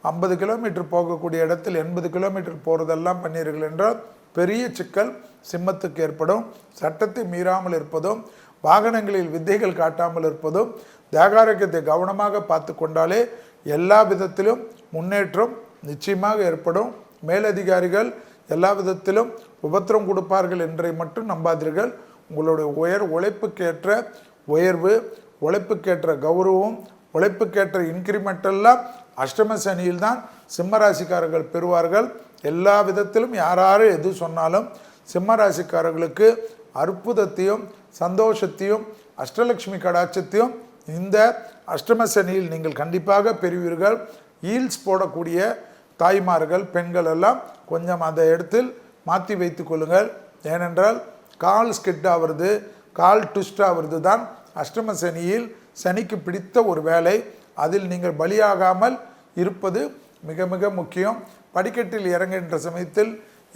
50 கிலோமீட்டர் போகக்கூடிய இடத்தில் 80 கிலோமீட்டர் போகிறதெல்லாம் பண்ணீர்கள் என்றால் பெரிய சிக்கல் சிம்மத்துக்கு ஏற்படும். சட்டத்தை மீறாமல் இருப்பதும், வாகனங்களில் வித்தைகள் காட்டாமல் இருப்பதும், தேகாரோக்கியத்தை கவனமாக பார்த்து கொண்டாலே எல்லா விதத்திலும் முன்னேற்றம் நிச்சயமாக ஏற்படும். மேலதிகாரிகள் எல்லா விதத்திலும் உபத்திரம் கொடுப்பார்கள் என்றை மட்டும் நம்பாதீர்கள். உங்களுடைய உழைப்புக்கேற்ற உயர்வு, உழைப்புக்கேற்ற கௌரவம், உழைப்புக்கேற்ற இன்க்ரிமெண்ட் எல்லாம் அஷ்டம சனியில் தான் சிம்மராசிக்காரர்கள் பெறுவார்கள். எல்லா விதத்திலும் யார் எது சொன்னாலும் சிம்மராசிக்காரர்களுக்கு அற்புதத்தையும் சந்தோஷத்தையும் அஷ்டலட்சுமி கடாட்சத்தையும் இந்த அஷ்டம சனியில் நீங்கள் கண்டிப்பாக பெறுவீர்கள். ஈல்ஸ் போடக்கூடிய தாய்மார்கள், பெண்கள் எல்லாம் கொஞ்சம் அந்த இடத்தில் மாற்றி வைத்து கொள்ளுங்கள். ஏனென்றால் கால் ஸ்கிட் ஆகிறது, கால் ட்விஸ்ட் ஆகிறது தான் அஷ்டம சனியில் சனிக்கு பிடித்த ஒரு வேலை. அதில் நீங்கள் பலியாகாமல் இருப்பது மிக மிக முக்கியம். படிக்கட்டில் இறங்குகின்ற சமயத்தில்,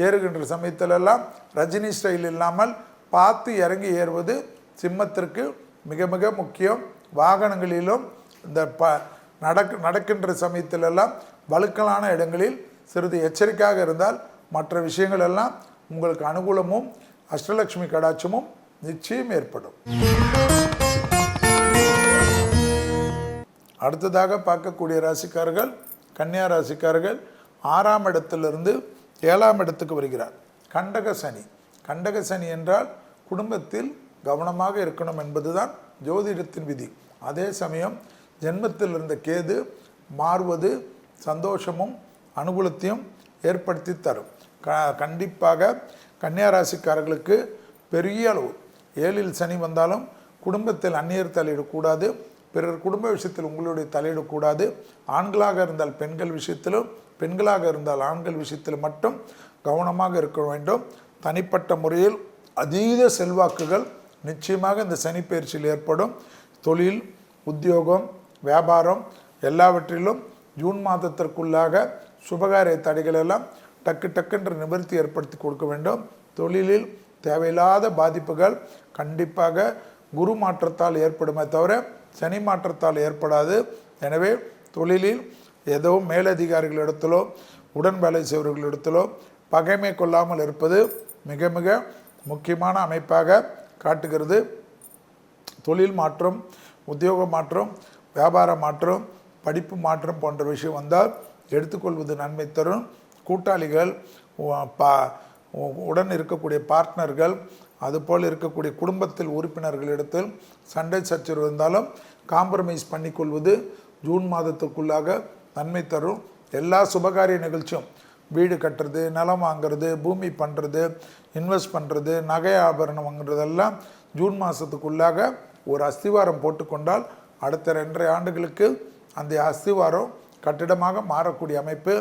ஏறுகின்ற சமயத்திலெல்லாம் ரஜினி ஸ்டைல் இல்லாமல் பார்த்து இறங்கி ஏறுவது சிம்மத்திற்கு மிக மிக முக்கியம். வாகனங்களிலும் இந்த நடக்கின்ற சமயத்திலெல்லாம் வழுக்கலான இடங்களில் சிறிது எச்சரிக்கையாக இருந்தால் மற்ற விஷயங்கள் எல்லாம் உங்களுக்கு அனுகூலமும் அஷ்டலட்சுமி கடாட்சமும் நிச்சயம் ஏற்படும். அடுத்ததாக பார்க்கக்கூடிய ராசிக்காரர்கள் கன்னியா ராசிக்காரர்கள் 6ஆம் இடத்திலிருந்து 7ஆம் இடத்துக்கு வருகிறார். கண்டக சனி. கண்டக சனி என்றால் குடும்பத்தில் கவனமாக இருக்கணும் என்பதுதான் ஜோதிடத்தின் விதி. அதே சமயம் ஜென்மத்தில் இருந்த கேது மாறுவது சந்தோஷமும் அனுகூலத்தையும் ஏற்படுத்தி தரும். கண்டிப்பாக கன்னியா ராசிக்காரர்களுக்கு பெரிய அளவு 7இல் சனி வந்தாலும் குடும்பத்தில் அந்நியர் தலையிடக்கூடாது. பிறர் குடும்ப விஷயத்தில் உங்களுடைய தலையிடக்கூடாது. ஆண்களாக இருந்தால் பெண்கள் விஷயத்திலும், பெண்களாக இருந்தால் ஆண்கள் விஷயத்தில் மட்டும் கவனமாக இருக்க வேண்டும். தனிப்பட்ட முறையில் அதீத செல்வாக்குகள் நிச்சயமாக இந்த சனி பயிற்சியில் ஏற்படும் தொழில், உத்தியோகம், வியாபாரம் எல்லாவற்றிலும் ஜூன் மாதத்திற்குள்ளாக சுபகாரிய தடைகள் எல்லாம் டக்கு டக்குன்ற நிவர்த்தி ஏற்படுத்தி கொடுக்க வேண்டும். தொழிலில் தேவையில்லாத பாதிப்புகள் கண்டிப்பாக குரு மாற்றத்தால் ஏற்படுமே தவிர சனி மாற்றத்தால் ஏற்படாது. எனவே தொழிலில் ஏதோ மேலதிகாரிகளிடத்திலோ உடன் வேலை செய்வர்களிடத்திலோ பகைமை கொள்ளாமல் இருப்பது மிக மிக முக்கியமான அமைப்பாக காட்டுகிறது. தொழில் மாற்றம், உத்தியோக மாற்றம், வியாபார மாற்றம், படிப்பு மாற்றம் போன்ற விஷயம் வந்தால் எடுத்துக்கொள்வது நன்மை தரும். கூட்டாளிகள், உடன் இருக்கக்கூடிய பார்ட்னர்கள், அதுபோல் இருக்கக்கூடிய குடும்பத்தில் உறுப்பினர்களிடத்தில் சண்டை சச்சரவு இருந்தாலும் காம்ப்ரமைஸ் பண்ணிக்கொள்வது ஜூன் மாதத்துக்குள்ளாக நன்மை தரும். எல்லா சுபகாரிய நிகழ்ச்சியும், வீடு கட்டுறது, நிலம் வாங்கிறது, பூமி பண்ணுறது, இன்வெஸ்ட் பண்ணுறது, நகை ஆபரணம் வாங்குறதெல்லாம் ஜூன் மாதத்துக்குள்ளாக ஒரு அஸ்திவாரம் போட்டுக்கொண்டால் அடுத்த 2.5 ஆண்டுகளுக்கு அந்த அஸ்திவாரம் கட்டிடமாக மாறக்கூடிய அமைப்பு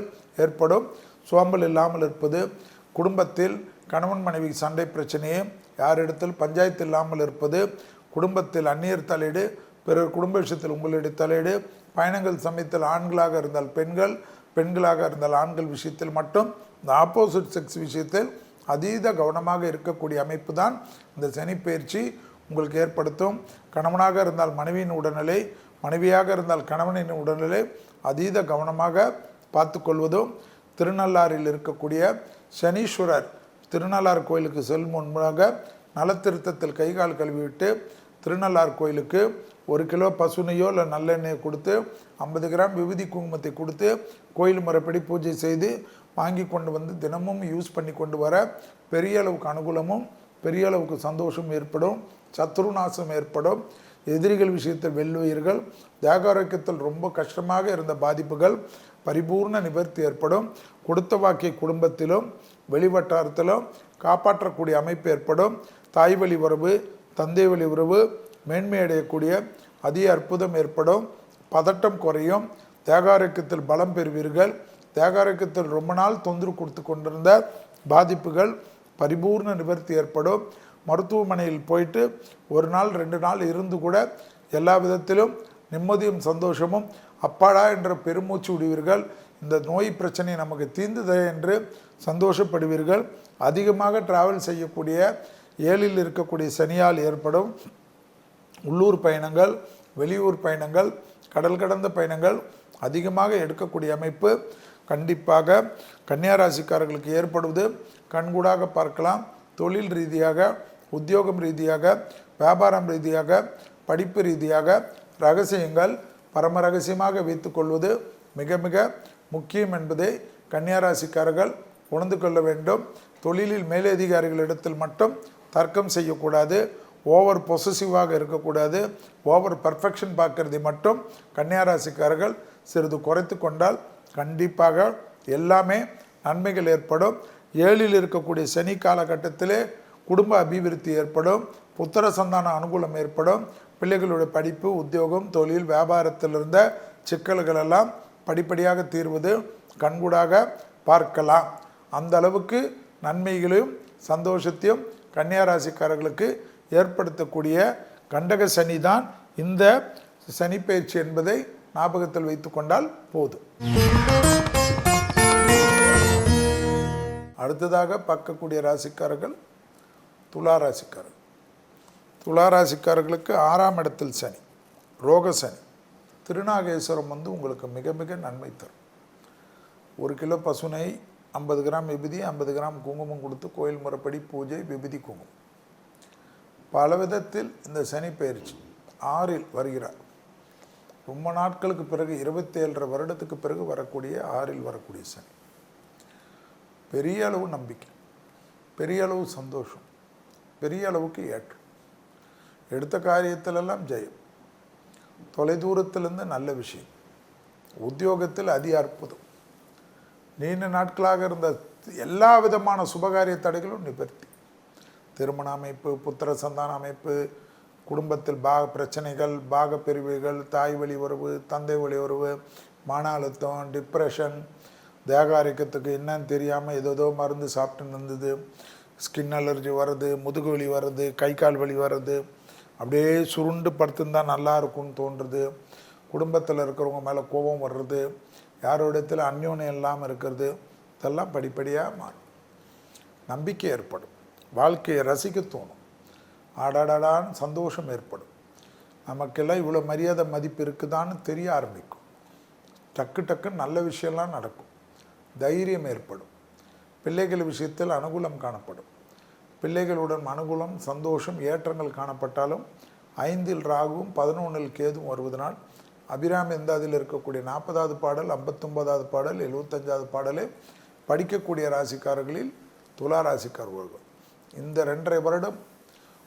ஏற்படும். சோம்பல் இல்லாமல் இருப்பது, குடும்பத்தில் கணவன் மனைவி சண்டை பிரச்சனையே, யாரிடத்தில் பஞ்சாயத்து இல்லாமல் இருப்பது, குடும்பத்தில் அந்நியர் தலையீடு, பிறர் குடும்ப விஷயத்தில் உங்களுடைய தலையீடு, பயணங்கள் சமயத்தில் ஆண்களாக இருந்தால் பெண்கள், பெண்களாக இருந்தால் ஆண்கள் விஷயத்தில் மட்டும் இந்த ஆப்போசிட் செக்ஸ் விஷயத்தில் அதீத கவனமாக இருக்கக்கூடிய அமைப்பு தான் இந்த சனி பயிற்சி உங்களுக்கு ஏற்படுத்தும். கணவனாக இருந்தால் மனைவியின் உடல்நிலை, மனைவியாக இருந்தால் கணவனின் உடல்நிலை அதீத கவனமாக பார்த்து கொள்வதும். திருநள்ளாறில் இருக்கக்கூடிய சனீஸ்வரர் திருநள்ளார் கோயிலுக்கு செல்லும் முன்பாக நலத்திருத்தத்தில் கைகால் கழுவிவிட்டு திருநள்ளார் கோயிலுக்கு 1 கிலோ பசுனையோ இல்லை நல்லெண்ணெயை கொடுத்து 50 கிராம் விபூதி குங்குமத்தை கொடுத்து கோயில் முறைப்படி பூஜை செய்து வாங்கி கொண்டு வந்து தினமும் யூஸ் பண்ணி கொண்டு வர பெரிய அளவுக்கு அனுகூலமும் பெரிய அளவுக்கு சந்தோஷம் ஏற்படும். சத்ருநாசம் ஏற்படும். எதிரிகள் விஷயத்தில் வெல்லுவீர்கள். தேகாரோக்கியத்தில் ரொம்ப கஷ்டமாக இருந்த பாதிப்புகள் பரிபூர்ண நிவர்த்தி ஏற்படும். கொடுத்த வாக்கிய குடும்பத்திலும் வெளிவட்டாரத்திலும் காப்பாற்றக்கூடிய அமைப்பு ஏற்படும். தாய் வழி உறவு, தந்தை வழி உறவு மேன்மையடையக்கூடிய அதிக அற்புதம் ஏற்படும். பதட்டம் குறையும். தேகாரோக்கியத்தில் பலம் பெறுவீர்கள். தேகாரோக்கியத்தில் ரொம்ப நாள் தொந்தரவு கொடுத்து கொண்டிருந்த பாதிப்புகள் பரிபூர்ண நிவர்த்தி ஏற்படும். மருத்துவமனையில் போயிட்டு 1 நாள் 2 நாள் இருந்து கூட எல்லா விதத்திலும் நிம்மதியும் சந்தோஷமும் அப்பாடா என்ற பெருமூச்சு விடுவீர்கள். இந்த நோய் பிரச்சனை நமக்கு தீர்ந்ததே என்று சந்தோஷப்படுவீர்கள். அதிகமாக டிராவல் செய்யக்கூடிய 7ல் இருக்கக்கூடிய சனியால் ஏற்படும் உள்ளூர் பயணங்கள், வெளியூர் பயணங்கள், கடல் கடந்த பயணங்கள் அதிகமாக எடுக்கக்கூடிய அமைப்பு கண்டிப்பாக கன்னியாராசிக்காரர்களுக்கு ஏற்படுவது கண்கூடாக பார்க்கலாம். தொழில் ரீதியாக, உத்தியோகம் ரீதியாக, வியாபாரம் ரீதியாக, படிப்பு ரீதியாக ரகசியங்கள் பரம ரகசியமாக வைத்துக்கொள்வது மிக மிக முக்கியம் என்பதை கன்னியாராசிக்காரர்கள் உணர்ந்து கொள்ள வேண்டும். தொழிலில் மேலதிகாரிகளிடத்தில் மட்டும் தர்க்கம் செய்யக்கூடாது. ஓவர் பொசசிவாக இருக்கக்கூடாது. ஓவர் பர்ஃபெக்ஷன் பார்க்கறதை மட்டும் கன்னியாராசிக்காரர்கள் சிறிது குறைத்து கொண்டால் கண்டிப்பாக எல்லாமே நன்மைகள் ஏற்படும். 7ல் இருக்கக்கூடிய சனி காலகட்டத்திலே குடும்ப அபிவிருத்தி ஏற்படும். புத்திர சந்தான அனுகூலம் ஏற்படும். பிள்ளைகளுடைய படிப்பு, உத்தியோகம், தொழில், வியாபாரத்தில் இருந்த சிக்கல்கள் எல்லாம் படிப்படியாக தீர்வது கண்கூடாக பார்க்கலாம். அந்த அளவுக்கு நன்மைகளையும் சந்தோஷத்தையும் கன்னியாராசிக்காரர்களுக்கு ஏற்படுத்தக்கூடிய கண்டக சனி தான் இந்த சனி பயிற்சி என்பதை ஞாபகத்தில் வைத்து கொண்டால் போதும். அடுத்ததாக பார்க்கக்கூடிய ராசிக்காரர்கள் துலா ராசிக்காரர்கள். துலா ராசிக்காரர்களுக்கு 6ஆம் இடத்தில் சனி, ரோக சனி. திருநாகேஸ்வரம் உங்களுக்கு மிக மிக நன்மை தரும். 1 கிலோ பசுனை, 50 கிராம் விபூதி, 50 கிராம் குங்குமம் கொடுத்து கோயில் முறைப்படி பூஜை, விபூதி குங்குமம். பல விதத்தில் இந்த சனி பயிற்சி 6ல் வருகிறார். ரொம்ப நாட்களுக்கு பிறகு 27 வருடத்துக்கு பிறகு வரக்கூடிய 6ல் வரக்கூடிய சனி. பெரிய அளவு நம்பிக்கை, பெரிய அளவு சந்தோஷம், பெரிய அளவுக்கு ஏற்றம், எடுத்த காரியத்திலெல்லாம் ஜெயம், தொலைதூரத்திலிருந்து நல்ல விஷயம், உத்தியோகத்தில் அதி அற்புதம், நீண்ட நாட்களாக இருந்த எல்லா விதமான சுபகாரிய தடைகளும் நிவர்த்தி, திருமண அமைப்பு, புத்திர சந்தான அமைப்பு, குடும்பத்தில் பிரச்சனைகள், பிரிவுகள், தாய் வழி உறவு, தந்தை வழி உறவு, மன அழுத்தம், டிப்ரெஷன், தேகாரிக்கத்துக்கு என்னன்னு தெரியாமல் ஏதோ மருந்து சாப்பிட்டு இருந்தது, ஸ்கின் அலர்ஜி வர்றது, முதுகு வலி வர்றது, கை கால் வலி வர்றது, அப்படியே சுருண்டு படுத்துருந்தா நல்லா இருக்கும்னு தோன்றுறது, குடும்பத்தில் இருக்கிறவங்க மேலே கோபம் வர்றது, யாரோடத்தில் அந்யோன்யம் இல்லாமல் இருக்கிறது, இதெல்லாம் படிப்படியாக மாறும். நம்பிக்கை ஏற்படும், வாழ்க்கையை ரசிக்க தோணும், ஆடாடாடான்னு சந்தோஷம் ஏற்படும், நமக்கெல்லாம் இவ்வளோ மரியாதை மதிப்பு இருக்குதான்னு தெரிய ஆரம்பிக்கும். டக்குன்னு நல்ல விஷயம்லாம் நடக்கும், தைரியம் ஏற்படும், பிள்ளைகள் விஷயத்தில் அனுகூலம் காணப்படும். பிள்ளைகளுடன் அனுகூலம், சந்தோஷம், ஏற்றங்கள் காணப்பட்டாலும் 5இல் ராகுவும் 11இல் கேதுவும் வருவதனால் அபிராமி எந்தாதில் இருக்கக்கூடிய 40வது பாடல், 59வது பாடல், 75வது பாடலே படிக்கக்கூடிய ராசிக்காரர்களில் துலா ராசிக்காரர்கள். இந்த 2.5 வருடம்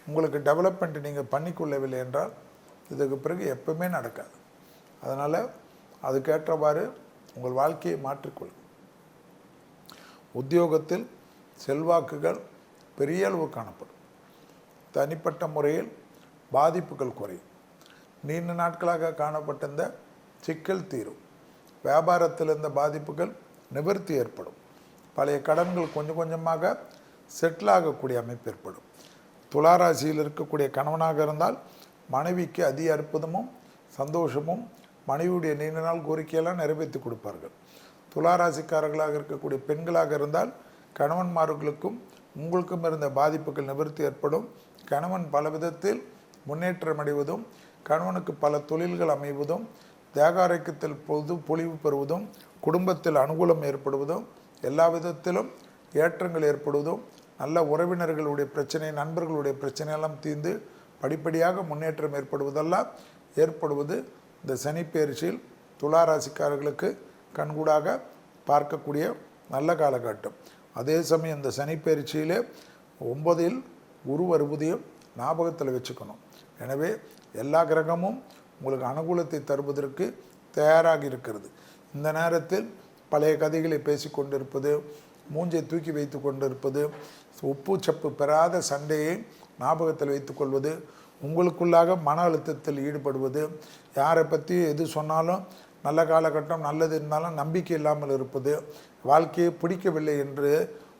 உங்களுக்கு டெவலப்மெண்ட் நீங்கள் பண்ணிக்கொள்ளவில்லை என்றால் இதுக்கு பிறகு எப்பவுமே நடக்காது. அதனால் அதுக்கேற்றவாறு உங்கள் வாழ்க்கையை மாற்றிக்கொள்ளும். உத்தியோகத்தில் செல்வாக்குகள் பெரிய அளவு காணப்படும். தனிப்பட்ட முறையில் பாதிப்புகள் குறையும். நீண்ட நாட்களாக காணப்பட்ட இந்த சிக்கல் தீரும். வியாபாரத்தில் இருந்த பாதிப்புகள் நிவர்த்தி ஏற்படும். பழைய கடன்கள் கொஞ்சம் கொஞ்சமாக செட்டில் ஆகக்கூடிய அமைப்பு ஏற்படும். துளாராசியில் இருக்கக்கூடிய கணவனாக இருந்தால் மனைவிக்கு அதிக அற்புதமும் சந்தோஷமும் மனைவியுடைய நீண்ட நாள் கோரிக்கையெல்லாம் நிறைவேற்றி கொடுப்பார்கள். துளாராசிக்காரர்களாக இருக்கக்கூடிய பெண்களாக இருந்தால் கணவன்மார்களுக்கும் உங்களுக்கும் இருந்த பாதிப்புகள் நிவர்த்தி ஏற்படும். கணவன் பல விதத்தில் முன்னேற்றம் அடைவதும், கணவனுக்கு பல தொழில்கள் அமைவதும், தேகாரோக்கியத்தில் பொலிவு பெறுவதும், குடும்பத்தில் அனுகூலம் ஏற்படுவதும், எல்லா விதத்திலும் ஏற்றங்கள் ஏற்படுவதும், நல்ல உறவினர்களுடைய பிரச்சனை, நண்பர்களுடைய பிரச்சனையெல்லாம் தீர்ந்து படிப்படியாக முன்னேற்றம் ஏற்படுவதெல்லாம் ஏற்படுவது இந்த சனி பெயர்ச்சியில் துளாராசிக்காரர்களுக்கு கண்கூடாக பார்க்கக்கூடிய நல்ல காலகட்டம். அதே சமயம் இந்த சனி பெயர்ச்சியிலே 9இல் குரு வருவதையும் ஞாபகத்தில் வச்சுக்கணும். எனவே எல்லா கிரகமும் உங்களுக்கு அனுகூலத்தை தருவதற்கு தயாராக இருக்கிறது. இந்த நேரத்தில் பழைய கதைகளை பேசி கொண்டிருப்பது, மூஞ்சை தூக்கி வைத்து கொண்டிருப்பது, உப்பு சப்பு பெறாத சண்டையை ஞாபகத்தில் வைத்துக்கொள்வது, உங்களுக்குள்ளாக மன அழுத்தத்தில் ஈடுபடுவது, யாரை பற்றி எது சொன்னாலும் நல்ல காலகட்டம் நல்லது இருந்தாலும் நம்பிக்கை இல்லாமல் இருப்பது, வாழ்க்கையை பிடிக்கவில்லை என்று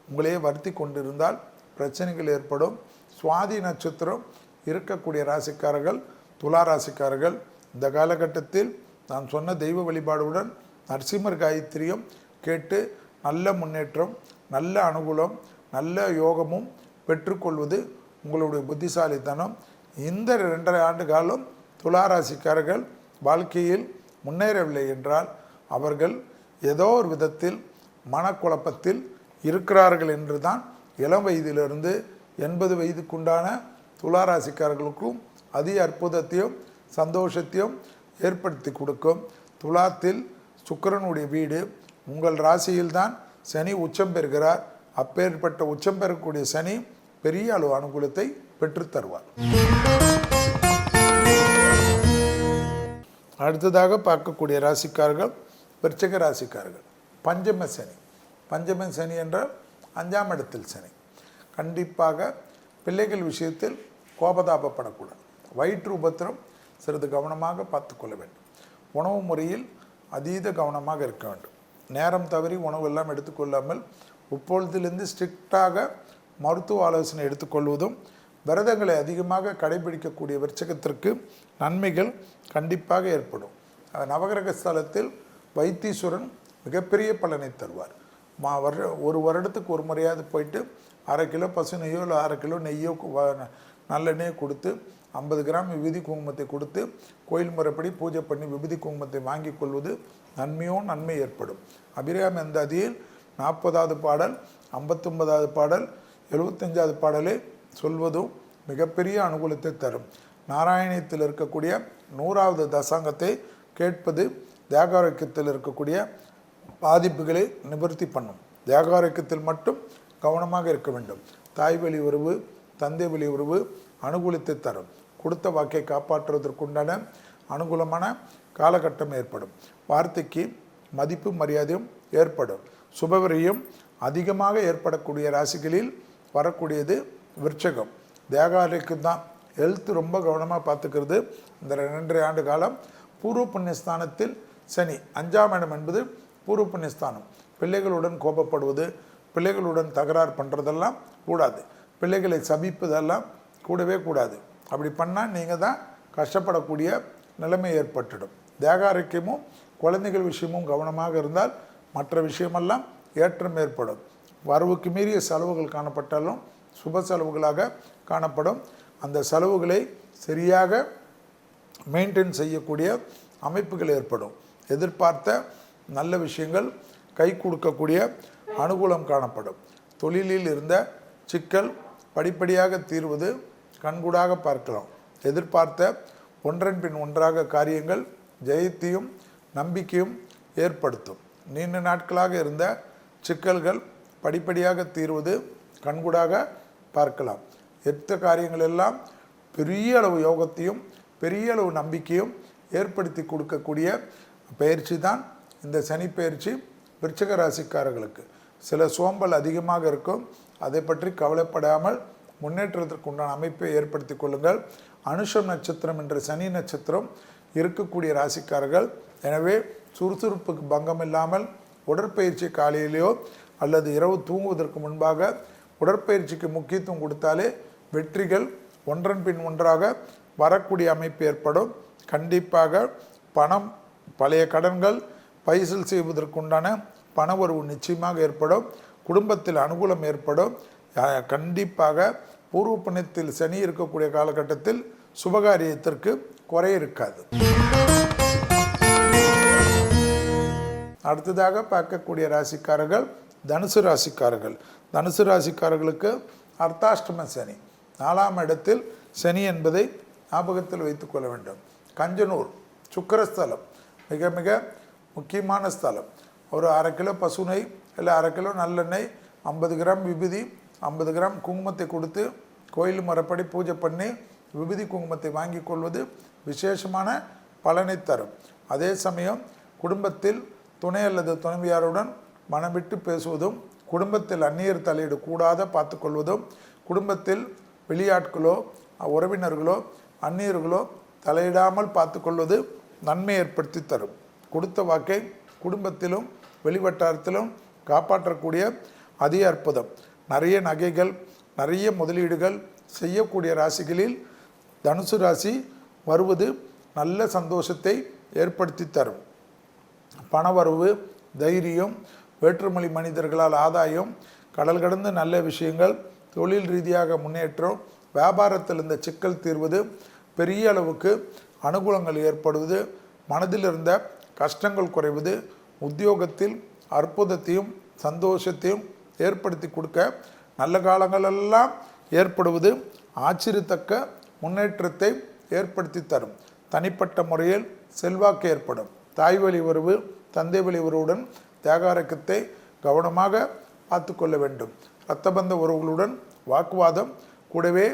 உங்களையே வருத்தி கொண்டிருந்தால் பிரச்சனைகள் ஏற்படும். சுவாதி நட்சத்திரம் இருக்கக்கூடிய ராசிக்காரர்கள், துலா ராசிக்காரர்கள் இந்த காலகட்டத்தில் நான் சொன்ன தெய்வ வழிபாடுடன் நரசிம்மர் காயத்ரியும் கேட்டு நல்ல முன்னேற்றம், நல்ல அனுகூலம், நல்ல யோகமும் பெற்றுக்கொள்வது உங்களுடைய புத்திசாலித்தனம். இந்த 2.5 ஆண்டு காலம் துளாராசிக்காரர்கள் வாழ்க்கையில் முன்னேறவில்லை என்றால் அவர்கள் ஏதோ ஒரு விதத்தில் மனக்குழப்பத்தில் இருக்கிறார்கள் என்று தான் இளம் வயதிலிருந்து 80 வயதுக்குண்டான துளாராசிக்காரர்களுக்கும் அதிக அற்புதத்தையும் சந்தோஷத்தையும் ஏற்படுத்தி கொடுக்கும். துலாத்தில் சுக்கிரனுடைய வீடு, உங்கள் ராசியில்தான் சனி உச்சம் பெறுகிறார். அப்பேற்பட்ட உச்சம் பெறக்கூடிய சனி பெரிய அளவு அனுகூலத்தை பெற்றுத்தருவார். அடுத்ததாக பார்க்கக்கூடிய ராசிக்காரர்கள் விருச்சிக ராசிக்காரர்கள். பஞ்சம சனி. பஞ்சம சனி என்றால் 5ஆம் இடத்தில் சனி. கண்டிப்பாக பிள்ளைகள் விஷயத்தில் கோபதாபப்படக்கூடாது. வயிற்று உபத்திரம் சிறிது கவனமாக பார்த்துக்கொள்ள வேண்டும். உணவு முறையில் அதீத கவனமாக இருக்க வேண்டும். நேரம் தவறி உணவு எல்லாம் எடுத்துக்கொள்ளாமல் இப்பொழுதிலிருந்து ஸ்ட்ரிக்டாக மருத்துவ ஆலோசனை எடுத்துக்கொள்வதும், விரதங்களை அதிகமாக கடைபிடிக்கக்கூடிய விருச்சிகத்திற்கு நன்மைகள் கண்டிப்பாக ஏற்படும். நவகிரக ஸ்தலத்தில் வைத்தீஸ்வரன் மிகப்பெரிய பலனை தருவார். ஒரு வருடத்துக்கு ஒரு முறையாவது போயிட்டு 1/2 கிலோ பசு நெய்யோ இல்லை 1/2 கிலோ நெய்யோ நல்லெண்ணெய் கொடுத்து 50 கிராம் விபூதி குங்குமத்தை கொடுத்து கோயில் முறைப்படி பூஜை பண்ணி விபூதி குங்குமத்தை வாங்கி கொள்வது நன்மை ஏற்படும். அபிராமி அந்தாதியில் 40வது பாடல், 59வது பாடல், 75வது பாடலே சொல்வதும் மிகப்பெரிய அனுகூலத்தை தரும். நாராயணத்தில் இருக்கக்கூடிய 100வது தசாங்கத்தை கேட்பது தேகாரோக்கியத்தில் இருக்கக்கூடிய பாதிப்புகளை நிவர்த்தி பண்ணும். தேகாரோக்கியத்தில் மட்டும் கவனமாக இருக்க வேண்டும். தாய் வழி உறவு, தந்தை வழி உறவு அனுகூலத்தை தரும். கொடுத்த வாக்கை காப்பாற்றுவதற்குண்டான அனுகூலமான காலகட்டம் ஏற்படும். வார்த்தைக்கு மதிப்பு மரியாதையும் ஏற்படும். சுபவிரயம் அதிகமாக ஏற்படக்கூடிய ராசிகளில் வரக்கூடியது விருச்சகம். தேகாரோக்கியம் தான். ஹெல்த் ரொம்ப கவனமாக பார்த்துக்கிறது. இந்த 2.5 ஆண்டு காலம் பூர்வ புண்ணியஸ்தானத்தில் சனி. 5ஆம் இடம் என்பது பூர்வ புண்ணியஸ்தானம். பிள்ளைகளுடன் கோபப்படுவது, பிள்ளைகளுடன் தகராறு பண்ணுறதெல்லாம் கூடாது. பிள்ளைகளை சபிப்பதெல்லாம் கூடவே கூடாது. அப்படி பண்ணால் நீங்கள் தான் கஷ்டப்படக்கூடிய நிலைமை ஏற்பட்டுடும். தேக ஆரோக்கியமும் குழந்தைகள் விஷயமும் கவனமாக இருந்தால் மற்ற விஷயமெல்லாம் ஏற்றம் ஏற்படும். வரவுக்கு மீறிய செலவுகள் காணப்பட்டாலும் சுப செலவுகளாக காணப்படும். அந்த செலவுகளை சரியாக மெயின்டைன் செய்யக்கூடிய அமைப்புகள் ஏற்படும். எதிர்பார்த்த நல்ல விஷயங்கள் கை கொடுக்கக்கூடிய அனுகூலம் காணப்படும். தொழிலில் இருந்த சிக்கல் படிப்படியாக தீர்வது கண்கூடாக பார்க்கலாம். எதிர்பார்த்த ஒன்றன் பின் ஒன்றாக காரியங்கள் ஜெயத்தையும் நம்பிக்கையும் ஏற்படுத்தும். நீண்ட நாட்களாக இருந்த சிக்கல்கள் படிப்படியாக தீர்வது கண்கூடாக பார்க்கலாம். எடுத்த காரியங்கள் எல்லாம் பெரிய அளவு யோகத்தையும் பெரிய அளவு நம்பிக்கையும் ஏற்படுத்தி கொடுக்கக்கூடிய பயிற்சி தான் இந்த சனி பயிற்சி. விருச்சிக ராசிக்காரர்களுக்கு சில சோம்பல் அதிகமாக இருக்கும். அதை பற்றி கவலைப்படாமல் முன்னேற்றத்திற்கு உண்டான அமைப்பை ஏற்படுத்தி கொள்ளுங்கள். அனுஷம் நட்சத்திரம் என்ற சனி நட்சத்திரம் இருக்கக்கூடிய ராசிக்காரர்கள் எனவே சுறுசுறுப்புக்கு பங்கம் இல்லாமல் உடற்பயிற்சி காலையிலேயோ அல்லது இரவு தூங்குவதற்கு முன்பாக உடற்பயிற்சிக்கு முக்கியத்துவம் கொடுத்தாலே வெற்றிகள் ஒன்றன் பின் ஒன்றாக வரக்கூடிய அமைப்பு ஏற்படும். கண்டிப்பாக பணம், பழைய கடன்கள் பைசல் செய்வதற்குண்டான பண வரவு நிச்சயமாக ஏற்படும். குடும்பத்தில் அனுகூலம் ஏற்படும். கண்டிப்பாக பூர்வ புண்ணியத்தில் சனி இருக்கக்கூடிய காலகட்டத்தில் சுபகாரியத்திற்கு குறை இருக்காது. அடுத்ததாக பார்க்கக்கூடிய ராசிக்காரர்கள் தனுசு ராசிக்காரர்கள். தனுசு ராசிக்காரர்களுக்கு அர்த்தாஷ்டம சனி, 4ஆம் இடத்தில் சனி என்பதை ஞாபகத்தில் வைத்துக் கொள்ள வேண்டும். கஞ்சனூர் சுக்கிரஸ்தலம் மிக மிக முக்கியமான ஸ்தலம். ஒரு 1/2 கிலோ பசு நெய் இல்லை 1/2 கிலோ நல்லெண்ணெய், 50 கிராம் விபூதி, 50 கிராம் குங்குமத்தை கொடுத்து கோயில் முறைப்படி பூஜை பண்ணி விபூதி குங்குமத்தை வாங்கி கொள்வது விசேஷமான பலனை தரும். அதே சமயம் குடும்பத்தில் துணை அல்லது துணைவியாருடன் மனம் விட்டு பேசுவதும், குடும்பத்தில் அந்நியர் தலையீடு கூடாத பார்த்து கொள்வதும், குடும்பத்தில் வெளியாட்களோ உறவினர்களோ அந்நியர்களோ தலையிடாமல் பார்த்து கொள்வது நன்மை ஏற்படுத்தி தரும். கொடுத்த வாக்கை குடும்பத்திலும் வெளிவட்டாரத்திலும் காப்பாற்றக்கூடிய அதிக அற்புதம். நிறைய நகைகள், நிறைய முதலீடுகள் செய்யக்கூடிய ராசிகளில் தனுசு ராசி வருவது நல்ல சந்தோஷத்தை ஏற்படுத்தி தரும். பணவரவு, தைரியம், வேற்றுமொழி மனிதர்களால் ஆதாயம், கடல் கடந்து நல்ல விஷயங்கள், தொழில் ரீதியாக முன்னேற்றம், வியாபாரத்தில் இந்த சிக்கல் தீர்வது, பெரிய அளவுக்கு அனுகூலங்கள் ஏற்படுவது, மனதில் இருந்த கஷ்டங்கள் குறைவது, உத்தியோகத்தில் அற்புதத்தையும் சந்தோஷத்தையும் ஏற்படுத்தி கொடுக்க நல்ல காலங்களெல்லாம் ஏற்படுவது ஆச்சரியத்தக்க முன்னேற்றத்தை ஏற்படுத்தி தரும். தனிப்பட்ட முறையில் செல்வாக்கு ஏற்படும். தாய் வழி உறவு, தந்தை வழி உறவுடன் தேகாரக்கத்தை கவனமாக பார்த்து கொள்ள வேண்டும். இரத்தபந்த உறவுகளுடன் வாக்குவாதம் கூடவே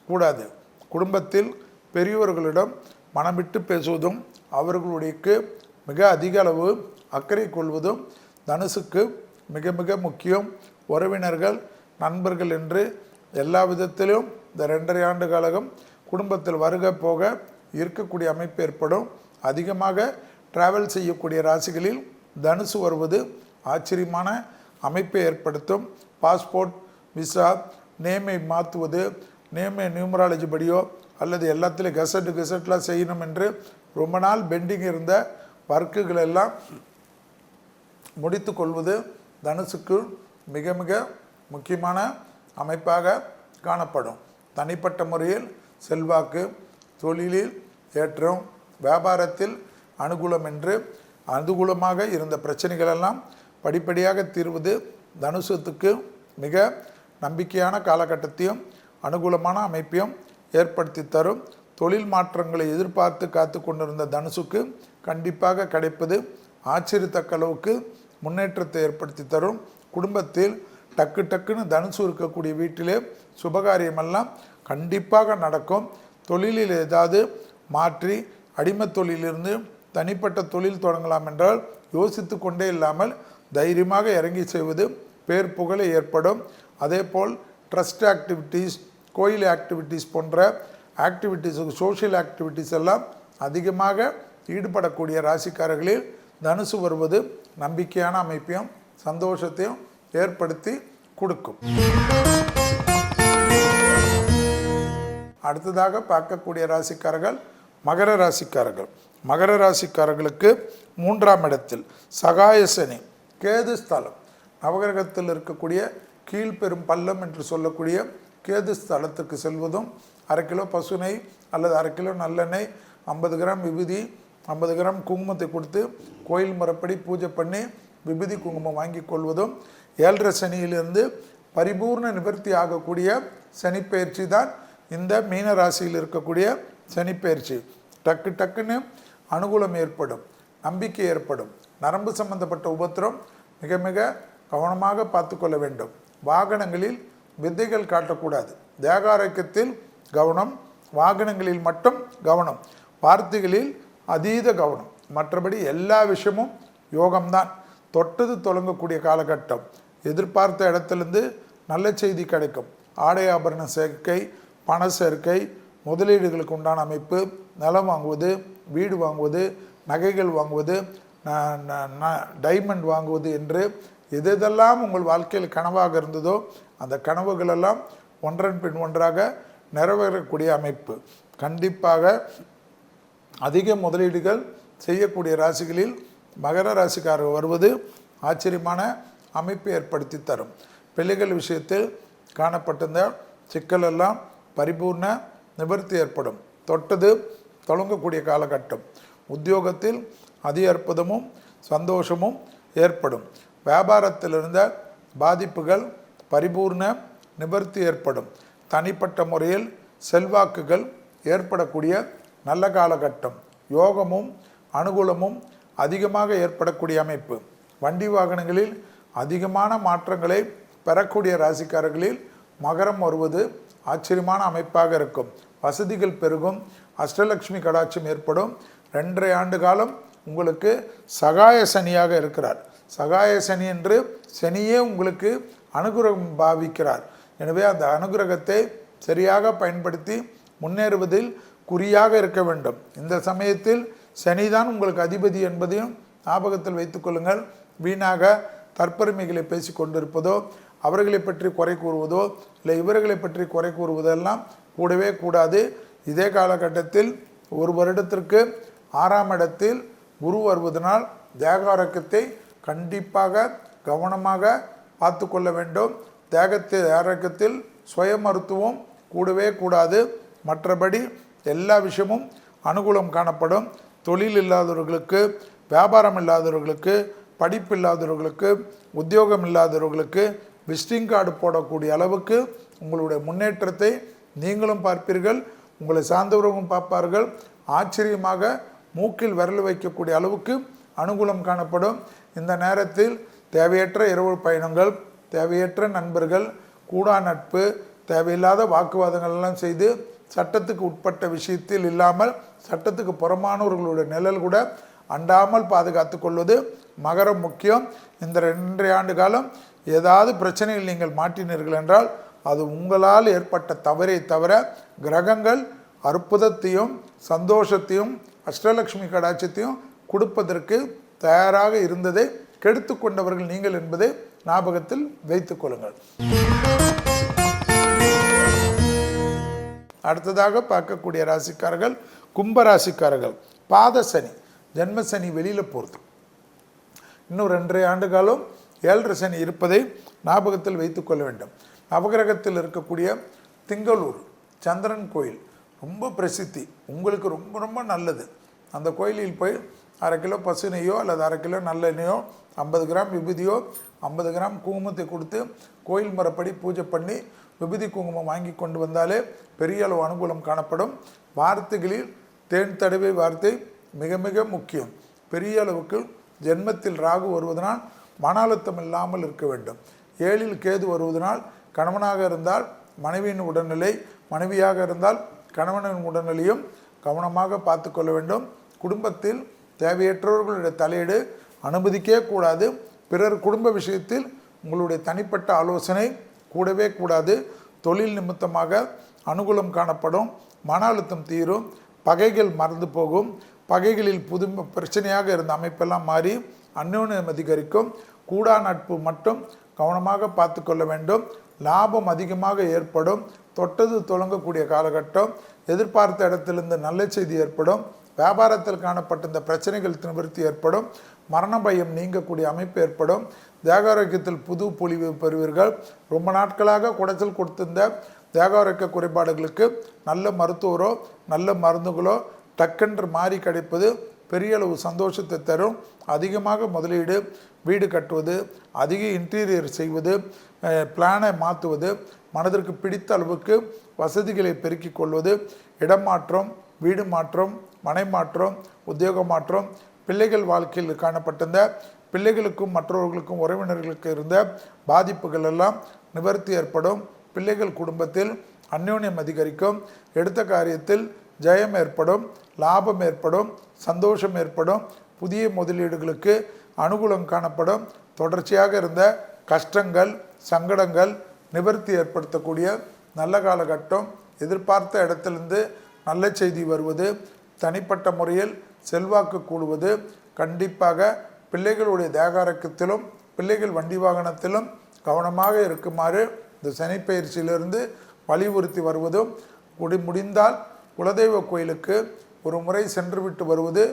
கூடாது. குடும்பத்தில் பெரியவர்களிடம் மனமிட்டு பேசுவதும் அவர்களுடைய மிக அதிக அளவு அக்கறை கொள்வதும் தனுசுக்கு மிக மிக முக்கியம். உறவினர்கள், நண்பர்கள் என்று எல்லா விதத்திலும் இந்த 2.5 ஆண்டு காலம் குடும்பத்தில் வருக போக இருக்கக்கூடிய அமைப்பு ஏற்படும். அதிகமாக டிராவல் செய்யக்கூடிய ராசிகளில் தனுசு வருவது ஆச்சரியமான அமைப்பை ஏற்படுத்தும். பாஸ்போர்ட், விசா, நேமை மாற்றுவது, நேமை நியூமராலஜி படியோ அல்லது எல்லாத்துலேயும் கெசட்லாம் செய்யணும் என்று ரொம்ப நாள் பெண்டிங் இருந்த ஒர்க்குகள் எல்லாம் முடித்து கொள்வது தனுசுக்கு மிக மிக முக்கியமான அமைப்பாக காணப்படும். தனிப்பட்ட முறையில் செல்வாக்கு, தொழிலில் ஏற்றம், வியாபாரத்தில் அனுகூலம் என்று அனுகூலமாக இருந்த பிரச்சனைகளெல்லாம் படிப்படியாக தீர்வது தனுசுக்கு மிக நம்பிக்கையான காலகட்டத்தையும் அனுகூலமான அமைப்பையும் ஏற்படுத்தி தரும். தொழில் மாற்றங்களை எதிர்பார்த்து காத்து கொண்டிருந்த தனுசுக்கு கண்டிப்பாக கிடைப்பது ஆச்சரியத்தக்க அளவுக்கு முன்னேற்றத்தை ஏற்படுத்தி தரும். குடும்பத்தில் டக்கு டக்குன்னு தனுசு இருக்கக்கூடிய வீட்டிலே சுபகாரியமெல்லாம் கண்டிப்பாக நடக்கும். தொழிலில் ஏதாவது மாற்றி அடிமை தொழிலிருந்து தனிப்பட்ட தொழில் தொடங்கலாம் என்றால் யோசித்து கொண்டே இல்லாமல் தைரியமாக இறங்கி செய்வது பேர் புகழை ஏற்படும். அதேபோல் ட்ரஸ்ட் ஆக்டிவிட்டீஸ், கோயில் ஆக்டிவிட்டீஸ் போன்ற ஆக்டிவிட்டீஸ், சோஷியல் ஆக்டிவிட்டீஸ் எல்லாம் அதிகமாக ஈடுபடக்கூடிய ராசிக்காரர்களில் தனுசு வருவது நம்பிக்கையான அமைப்பையும் சந்தோஷத்தையும் ஏற்படுத்தி கொடுக்கும். அடுத்ததாக பார்க்கக்கூடிய ராசிக்காரர்கள் மகர ராசிக்காரர்கள். மகர ராசிக்காரர்களுக்கு 3ஆம் இடத்தில் சகாய சனி, கேது ஸ்தலம், நவகிரகத்தில் இருக்கக்கூடிய கீழ்பெரும் பள்ளம் என்று சொல்லக்கூடிய கேது ஸ்தலத்துக்கு செல்வதும், 1/2 கிலோ பசு நெய் அல்லது 1/2 கிலோ நல்லெண்ணெய், 50 கிராம் விபூதி, 50 கிராம் குங்குமத்தை கொடுத்து கோயில் முறைப்படி பூஜை பண்ணி விபூதி குங்குமம் வாங்கி கொள்வதும், 7.5 சனியிலிருந்து பரிபூர்ண நிவர்த்தி ஆகக்கூடிய சனிப்பெயர்ச்சி தான் இந்த மீன ராசியில் இருக்கக்கூடிய சனிப்பெயர்ச்சி. டக்கு டக்குன்னு அனுகூலம் ஏற்படும், நம்பிக்கை ஏற்படும். நரம்பு சம்பந்தப்பட்ட உபத்திரம் மிக மிக கவனமாக பார்த்து கொள்ள வேண்டும். வாகனங்களில் வித்தைகள் காட்டக்கூடாது. தேக ஆரோக்கியத்தில் கவனம், வாகனங்களில் மட்டும் கவனம், வார்த்தைகளில் அதீத கவனம். மற்றபடி எல்லா விஷயமும் யோகம்தான். தொட்டது தொடங்கக்கூடிய காலகட்டம். எதிர்பார்த்த இடத்திலிருந்து நல்ல செய்தி கிடைக்கும். ஆடை ஆபரண சேர்க்கை, பண சேர்க்கை, முதலீடுகளுக்கு உண்டான அமைப்பு, நிலம் வாங்குவது, வீடு வாங்குவது, நகைகள் வாங்குவது, டைமண்ட் வாங்குவது என்று எதெல்லாம் உங்கள் வாழ்க்கையில் கனவாக இருந்ததோ அந்த கனவுகளெல்லாம் ஒன்றன் பின் ஒன்றாக நிறைவேறக்கூடிய அமைப்பு. கண்டிப்பாக அதிக முதலீடுகள் செய்யக்கூடிய ராசிகளில் மகர ராசிக்காரர் வருவது ஆச்சரியமான அமைப்பு ஏற்படுத்தி தரும். பிள்ளைகள் விஷயத்தில் காணப்பட்டிருந்த சிக்கலெல்லாம் பரிபூர்ண நிவர்த்தி ஏற்படும். தொட்டது தொடங்கக்கூடிய காலகட்டம். உத்தியோகத்தில் அதி அற்புதமும் சந்தோஷமும் ஏற்படும். வியாபாரத்தில் இருந்த பாதிப்புகள் பரிபூர்ண நிவர்த்தி ஏற்படும். தனிப்பட்ட முறையில் செல்வாக்குகள் ஏற்படக்கூடிய நல்ல காலகட்டம். யோகமும் அனுகூலமும் அதிகமாக ஏற்படக்கூடிய அமைப்பு. வண்டி வாகனங்களில் அதிகமான மாற்றங்களை பெறக்கூடிய ராசிக்காரர்களில் மகரம் வருவது ஆச்சரியமான அமைப்பாக இருக்கும். வசதிகள் பெருகும். அஷ்டலட்சுமி கடாட்சம் ஏற்படும். 2.5 ஆண்டு காலம் உங்களுக்கு சகாய சனியாக இருக்கிறார். சகாய சனி என்று சனியே உங்களுக்கு அனுகிரகம் பாவிக்கிறார். எனவே அந்த அனுகிரகத்தை சரியாக பயன்படுத்தி முன்னேறுவதில் குறியாக இருக்க வேண்டும். இந்த சமயத்தில் சனிதான் உங்களுக்கு அதிபதி என்பதையும் ஞாபகத்தில் வைத்துக் கொள்ளுங்கள். வீணாக தற்பெருமைகளை பேசி கொண்டிருப்பதோ, அவர்களை பற்றி குறை கூறுவதோ, இல்லை இவர்களை பற்றி குறை கூறுவதெல்லாம் கூடவே கூடாது. இதே காலகட்டத்தில் 1 வருடத்திற்கு 6ஆம் இடத்தில் குரு வருவதனால் தேகாரோக்கியத்தை கண்டிப்பாக கவனமாக பார்த்து கொள்ள வேண்டும். தேகத்தில் ஆரோக்கியத்தில் சுய மருத்துவம் கூடவே கூடாது. மற்றபடி எல்லா விஷயமும் அனுகூலம் காணப்படும். தொழில் இல்லாதவர்களுக்கு, வியாபாரம் இல்லாதவர்களுக்கு, படிப்பு இல்லாதவர்களுக்கு, உத்தியோகம் இல்லாதவர்களுக்கு விசிட்டிங் கார்டு போடக்கூடிய அளவுக்கு உங்களுடைய முன்னேற்றத்தை நீங்களும் பார்ப்பீர்கள், உங்களை சார்ந்தவர்களும் பார்ப்பார்கள். ஆச்சரியமாக மூக்கில் விரல் வைக்கக்கூடிய அளவுக்கு அனுகூலம் காணப்படும். இந்த நேரத்தில் தேவையற்ற இரவு பயணங்கள், தேவையற்ற நண்பர்கள், கூடா நட்பு, தேவையில்லாத வாக்குவாதங்கள் எல்லாம் செய்து சட்டத்துக்கு உட்பட்ட விஷயத்தில் இல்லாமல் சட்டத்துக்கு புறமானவர்களுடைய நிழல் கூட அண்டாமல் பாதுகாத்து கொள்வது மகரம் முக்கியம். இந்த 2.5 ஆண்டு காலம் ஏதாவது பிரச்சனையில் நீங்கள் மாட்டினீர்கள் என்றால் அது உங்களால் ஏற்பட்ட தவறை தவிர கிரகங்கள் அற்புதத்தையும் சந்தோஷத்தையும் அஷ்டலட்சுமி கடாட்சத்தையும் கொடுப்பதற்கு தயாராக இருந்ததை கெடுத்து கொண்டவர்கள் நீங்கள் என்பதை ஞாபகத்தில் வைத்துக் கொள்ளுங்கள். அடுத்ததாக பார்க்கக்கூடிய ராசிக்காரர்கள் கும்பராசிக்காரர்கள். பாத சனி, ஜென்ம சனி வெளியில் போகிறது. இன்னும் 2.5 ஆண்டு காலம் 7.5 சனி இருப்பதை ஞாபகத்தில் வைத்துக் கொள்ள வேண்டும். நவகிரகத்தில் இருக்கக்கூடிய திங்களூர் சந்திரன் கோயில் ரொம்ப பிரசித்தி, உங்களுக்கு ரொம்ப ரொம்ப நல்லது. அந்த கோயிலில் போய் 1/2 கிலோ பசு நெய்யோ அல்லது 1/2 கிலோ நல்லெண்ணெயோ, 50 கிராம் விபூதியோ, 50 கிராம் குங்குமத்தை கொடுத்து கோயில் முறைப்படி பூஜை பண்ணி விபூதி குங்குமம் வாங்கி கொண்டு வந்தாலே பெரிய அளவு அனுகூலம் காணப்படும். வார்த்தைகளில் தேன் தடவை வார்த்தை மிக மிக முக்கியம். பெரிய அளவுக்கு ஜென்மத்தில் ராகு வருவதனால் மன அழுத்தம் இல்லாமல் இருக்க வேண்டும். 7ல் கேது வருவதனால் கணவனாக இருந்தால் மனைவியின் உடல்நிலை, மனைவியாக இருந்தால் கணவனின் உடல்நிலையும் கவனமாக பார்த்து கொள்ள வேண்டும். குடும்பத்தில் தேவையற்றவர்களுடைய தலையீடு அனுமதிக்கவே கூடாது. பிறர் குடும்ப விஷயத்தில் உங்களுடைய தனிப்பட்ட ஆலோசனை கூடவே கூடாது. தொழில் நிமித்தமாக அனுகூலம் காணப்படும். மன அழுத்தம் தீரும். பகைகள் மறந்து போகும். பகைகளில் புது பிரச்சனையாக இருந்த அமைப்பெல்லாம் மாறி அந்யோன்யம் அதிகரிக்கும். கூடா நட்பு மட்டும் கவனமாக பார்த்து கொள்ள வேண்டும். லாபம் அதிகமாக ஏற்படும். தொட்டது தொடங்கக்கூடிய காலகட்டம். எதிர்பார்த்த இடத்திலிருந்து நல்ல செய்தி ஏற்படும். வியாபாரத்தில் காணப்பட்ட இந்த பிரச்சனைகள் நிவர்த்தி ஏற்படும். மரண பயம் நீங்கக்கூடிய அமைப்பு ஏற்படும். தேகாரோக்கியத்தில் புது பொலிவு பெறுவீர்கள். ரொம்ப நாட்களாக குடைச்சல் கொடுத்திருந்த தேகாரோக்கிய குறைபாடுகளுக்கு நல்ல மருத்துவரோ நல்ல மருந்துகளோ டக்கென்று மாறி கிடைப்பது பெரிய அளவு சந்தோஷத்தை தரும். அதிகமாக முதலீடு, வீடு கட்டுவது, அதிக இன்டீரியர் செய்வது, பிளானை மாற்றுவது, மனதிற்கு பிடித்த அளவுக்கு வசதிகளை பெருக்கிக் கொள்வது, இடம் மாற்றம், வீடு மாற்றம், மனை மாற்றம், உத்தியோக மாற்றம், பிள்ளைகள் வாழ்க்கையில் காணப்பட்டிருந்த பிள்ளைகளுக்கும் மற்றவர்களுக்கும் உறவினர்களுக்கு இருந்த பாதிப்புகள் எல்லாம் நிவர்த்தி ஏற்படும். பிள்ளைகள் குடும்பத்தில் அந்யோன்யம் அதிகரிக்கும். எடுத்த காரியத்தில் ஜெயம் ஏற்படும், லாபம் ஏற்படும், சந்தோஷம் ஏற்படும். புதிய முதலீடுகளுக்கு அனுகூலம் காணப்படும். தொடர்ச்சியாக இருந்த கஷ்டங்கள், சங்கடங்கள் நிவர்த்தி ஏற்படுத்தக்கூடிய நல்ல காலகட்டம். எதிர்பார்த்த இடத்திலிருந்து நல்ல செய்தி வருவது, தனிப்பட்ட முறையில் செல்வாக்கு கூடுவது, கண்டிப்பாக பிள்ளைகளுடைய தேகாரக்கத்திலும் பிள்ளைகள் வண்டி வாகனத்திலும் கவனமாக இருக்குமாறு இந்த சனிப்பெயர்ச்சியிலிருந்து வலியுறுத்தி வருவதும், முடிந்தால் குலதெய்வ கோயிலுக்கு ஒரு முறை சென்று விட்டு வருவது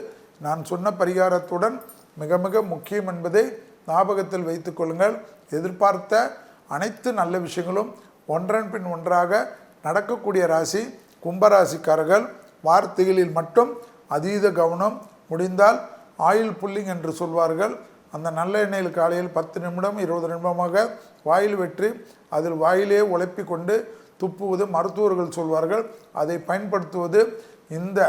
நான் சொன்ன பரிகாரத்துடன் மிக மிக முக்கியம் என்பதை ஞாபகத்தில் வைத்துக் கொள்ளுங்கள். எதிர்பார்த்த அனைத்து நல்ல விஷயங்களும் ஒன்றன் பின் ஒன்றாக நடக்கக்கூடிய ராசி கும்பராசிக்காரர்கள். வார்த்தைகளில் மட்டும் அதீத கவனம். முடிந்தால் ஆயில் புல்லிங் என்று சொல்வார்கள். அந்த நல்ல எண்ணெயில் காலையில் 10 நிமிடம் 20 நிமிடமாக வாயில் வெற்றி அதில் வாயிலே உழைப்பி கொண்டு துப்புவது மருத்துவர்கள் சொல்வார்கள். அதை பயன்படுத்துவது இந்த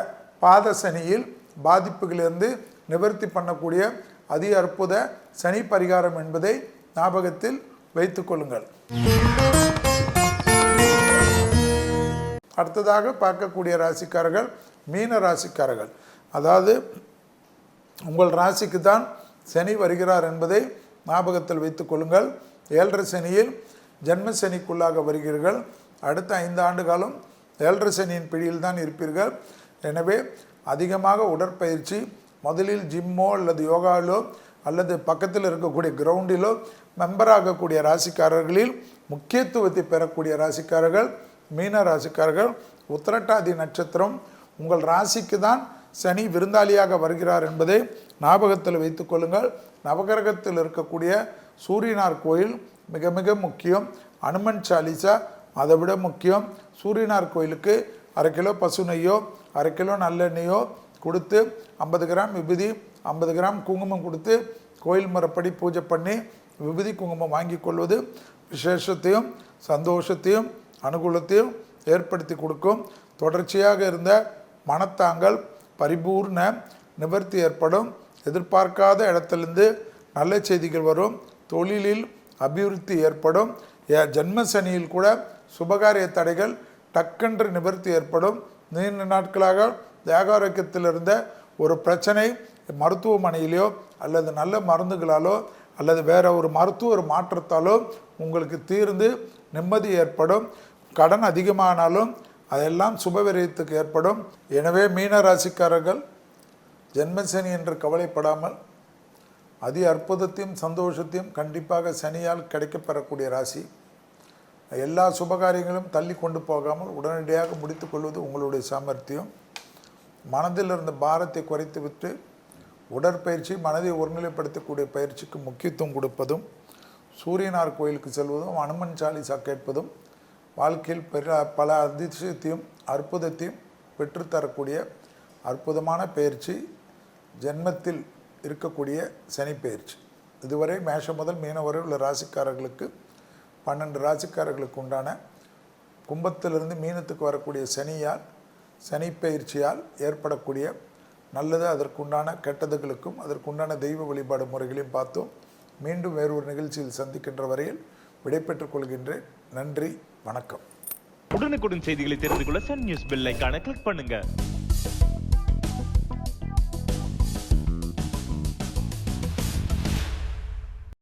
பாத சனியில் பாதிப்புகளிலிருந்து நிவர்த்தி பண்ணக்கூடிய அதி அற்புத சனி பரிகாரம் என்பதை ஞாபகத்தில் வைத்துக் கொள்ளுங்கள். அடுத்ததாக பார்க்கக்கூடிய ராசிக்காரர்கள் மீன ராசிக்காரர்கள். அதாவது உங்கள் ராசிக்கு தான் சனி வருகிறார் என்பதை ஞாபகத்தில் வைத்துக் கொள்ளுங்கள். 7.5 சனியில் ஜென்ம சனிக்குள்ளாக வருகிறீர்கள். அடுத்த 5 ஆண்டு காலம் 7.5 சனியின் பிடியில் தான் இருப்பீர்கள். எனவே அதிகமாக உடற்பயிற்சி, முதலில் ஜிம்மோ அல்லது யோகாவிலோ அல்லது பக்கத்தில் இருக்கக்கூடிய கிரவுண்டிலோ மெம்பராகக்கூடிய ராசிக்காரர்களில் முக்கியத்துவத்தை பெறக்கூடிய ராசிக்காரர்கள் மீன ராசிக்காரர்கள். உத்திரட்டாதி நட்சத்திரம் உங்கள் ராசிக்கு தான் சனி விருந்தாளியாக வருகிறார் என்பதை ஞாபகத்தில் வைத்துக் கொள்ளுங்கள். நவகிரகத்தில் இருக்கக்கூடிய சூரியனார் கோயில் மிக மிக முக்கியம். அனுமன் சாலிசா அதை விட முக்கியம். சூரியனார் கோயிலுக்கு 1/2 கிலோ பசு நெய்யோ 1/2 கிலோ நல்லெண்ணெய்யோ கொடுத்து 50 கிராம் விபூதி 50 கிராம் குங்குமம் கொடுத்து கோயில் முறைப்படி பூஜை பண்ணி விபூதி குங்குமம் வாங்கி கொள்வது விசேஷத்தையும் சந்தோஷத்தையும் அனுகூலத்தையும் ஏற்படுத்தி கொடுக்கும். தொடர்ச்சியாக இருந்த மனத்தாங்கள் பரிபூர்ண நிவர்த்தி ஏற்படும். எதிர்பார்க்காத இடத்திலிருந்து நல்ல செய்திகள் வரும். தொழிலில் அபிவிருத்தி ஏற்படும். ஜென்ம சனியில் கூட சுபகாரிய தடைகள் டக்கென்று நிவர்த்தி ஏற்படும். நீண்ட நாட்களாக தேகாரோக்கியத்தில் இருந்த ஒரு பிரச்சனை மருத்துவமனையிலோ அல்லது நல்ல மருந்துகளாலோ அல்லது வேற ஒரு மருத்துவர் மாற்றத்தாலோ உங்களுக்கு தீர்ந்து நிம்மதி ஏற்படும். கடன் அதிகமானாலும் அதெல்லாம் சுபவிரயத்துக்கு ஏற்படும். எனவே மீன ராசிக்காரர்கள் ஜென்மசனி என்று கவலைப்படாமல் அதி அற்புதத்தையும் சந்தோஷத்தையும் கண்டிப்பாக சனியால் கிடைக்கப்பெறக்கூடிய ராசி. எல்லா சுபகாரியங்களும் தள்ளி கொண்டு போகாமல் உடனடியாக முடித்து கொள்வது உங்களுடைய சாமர்த்தியம். மனதில் இருந்த பாரத்தை குறைத்து விட்டு உடற்பயிற்சி, மனதை ஒருநிலைப்படுத்தக்கூடிய பயிற்சிக்கு முக்கியத்துவம் கொடுப்பதும், சூரியனார் கோயிலுக்கு செல்வதும், அனுமன் சாலிசா கேட்பதும் வாழ்க்கையில் பல அதிசயத்தையும் அற்புதத்தையும் பெற்றுத்தரக்கூடிய அற்புதமான பயிற்சி ஜென்மத்தில் இருக்கக்கூடிய சனி பயிற்சி. இதுவரை மேஷம் முதல் மீனம் வரை உள்ள ராசிக்காரர்களுக்கு 12 ராசிக்காரர்களுக்கு உண்டான கும்பத்திலிருந்து மீனத்துக்கு வரக்கூடிய சனியால் சனி பயிற்சியால் ஏற்படக்கூடிய நல்லது, அதற்குண்டான கெட்டதுகளுக்கும் அதற்குண்டான தெய்வ வழிபாடு முறைகளையும் பார்த்தோம். மீண்டும் வேறொரு நிகழ்ச்சியில் சந்திக்கின்ற வரையில் விடைபெற்றுக் கொள்கின்றேன். நன்றி, வணக்கம். உடனுக்குடன் செய்திகளை தெரிந்து கொள்ள சன் நியூஸ் பெல் ஐகானை கிளிக் பண்ணுங்க.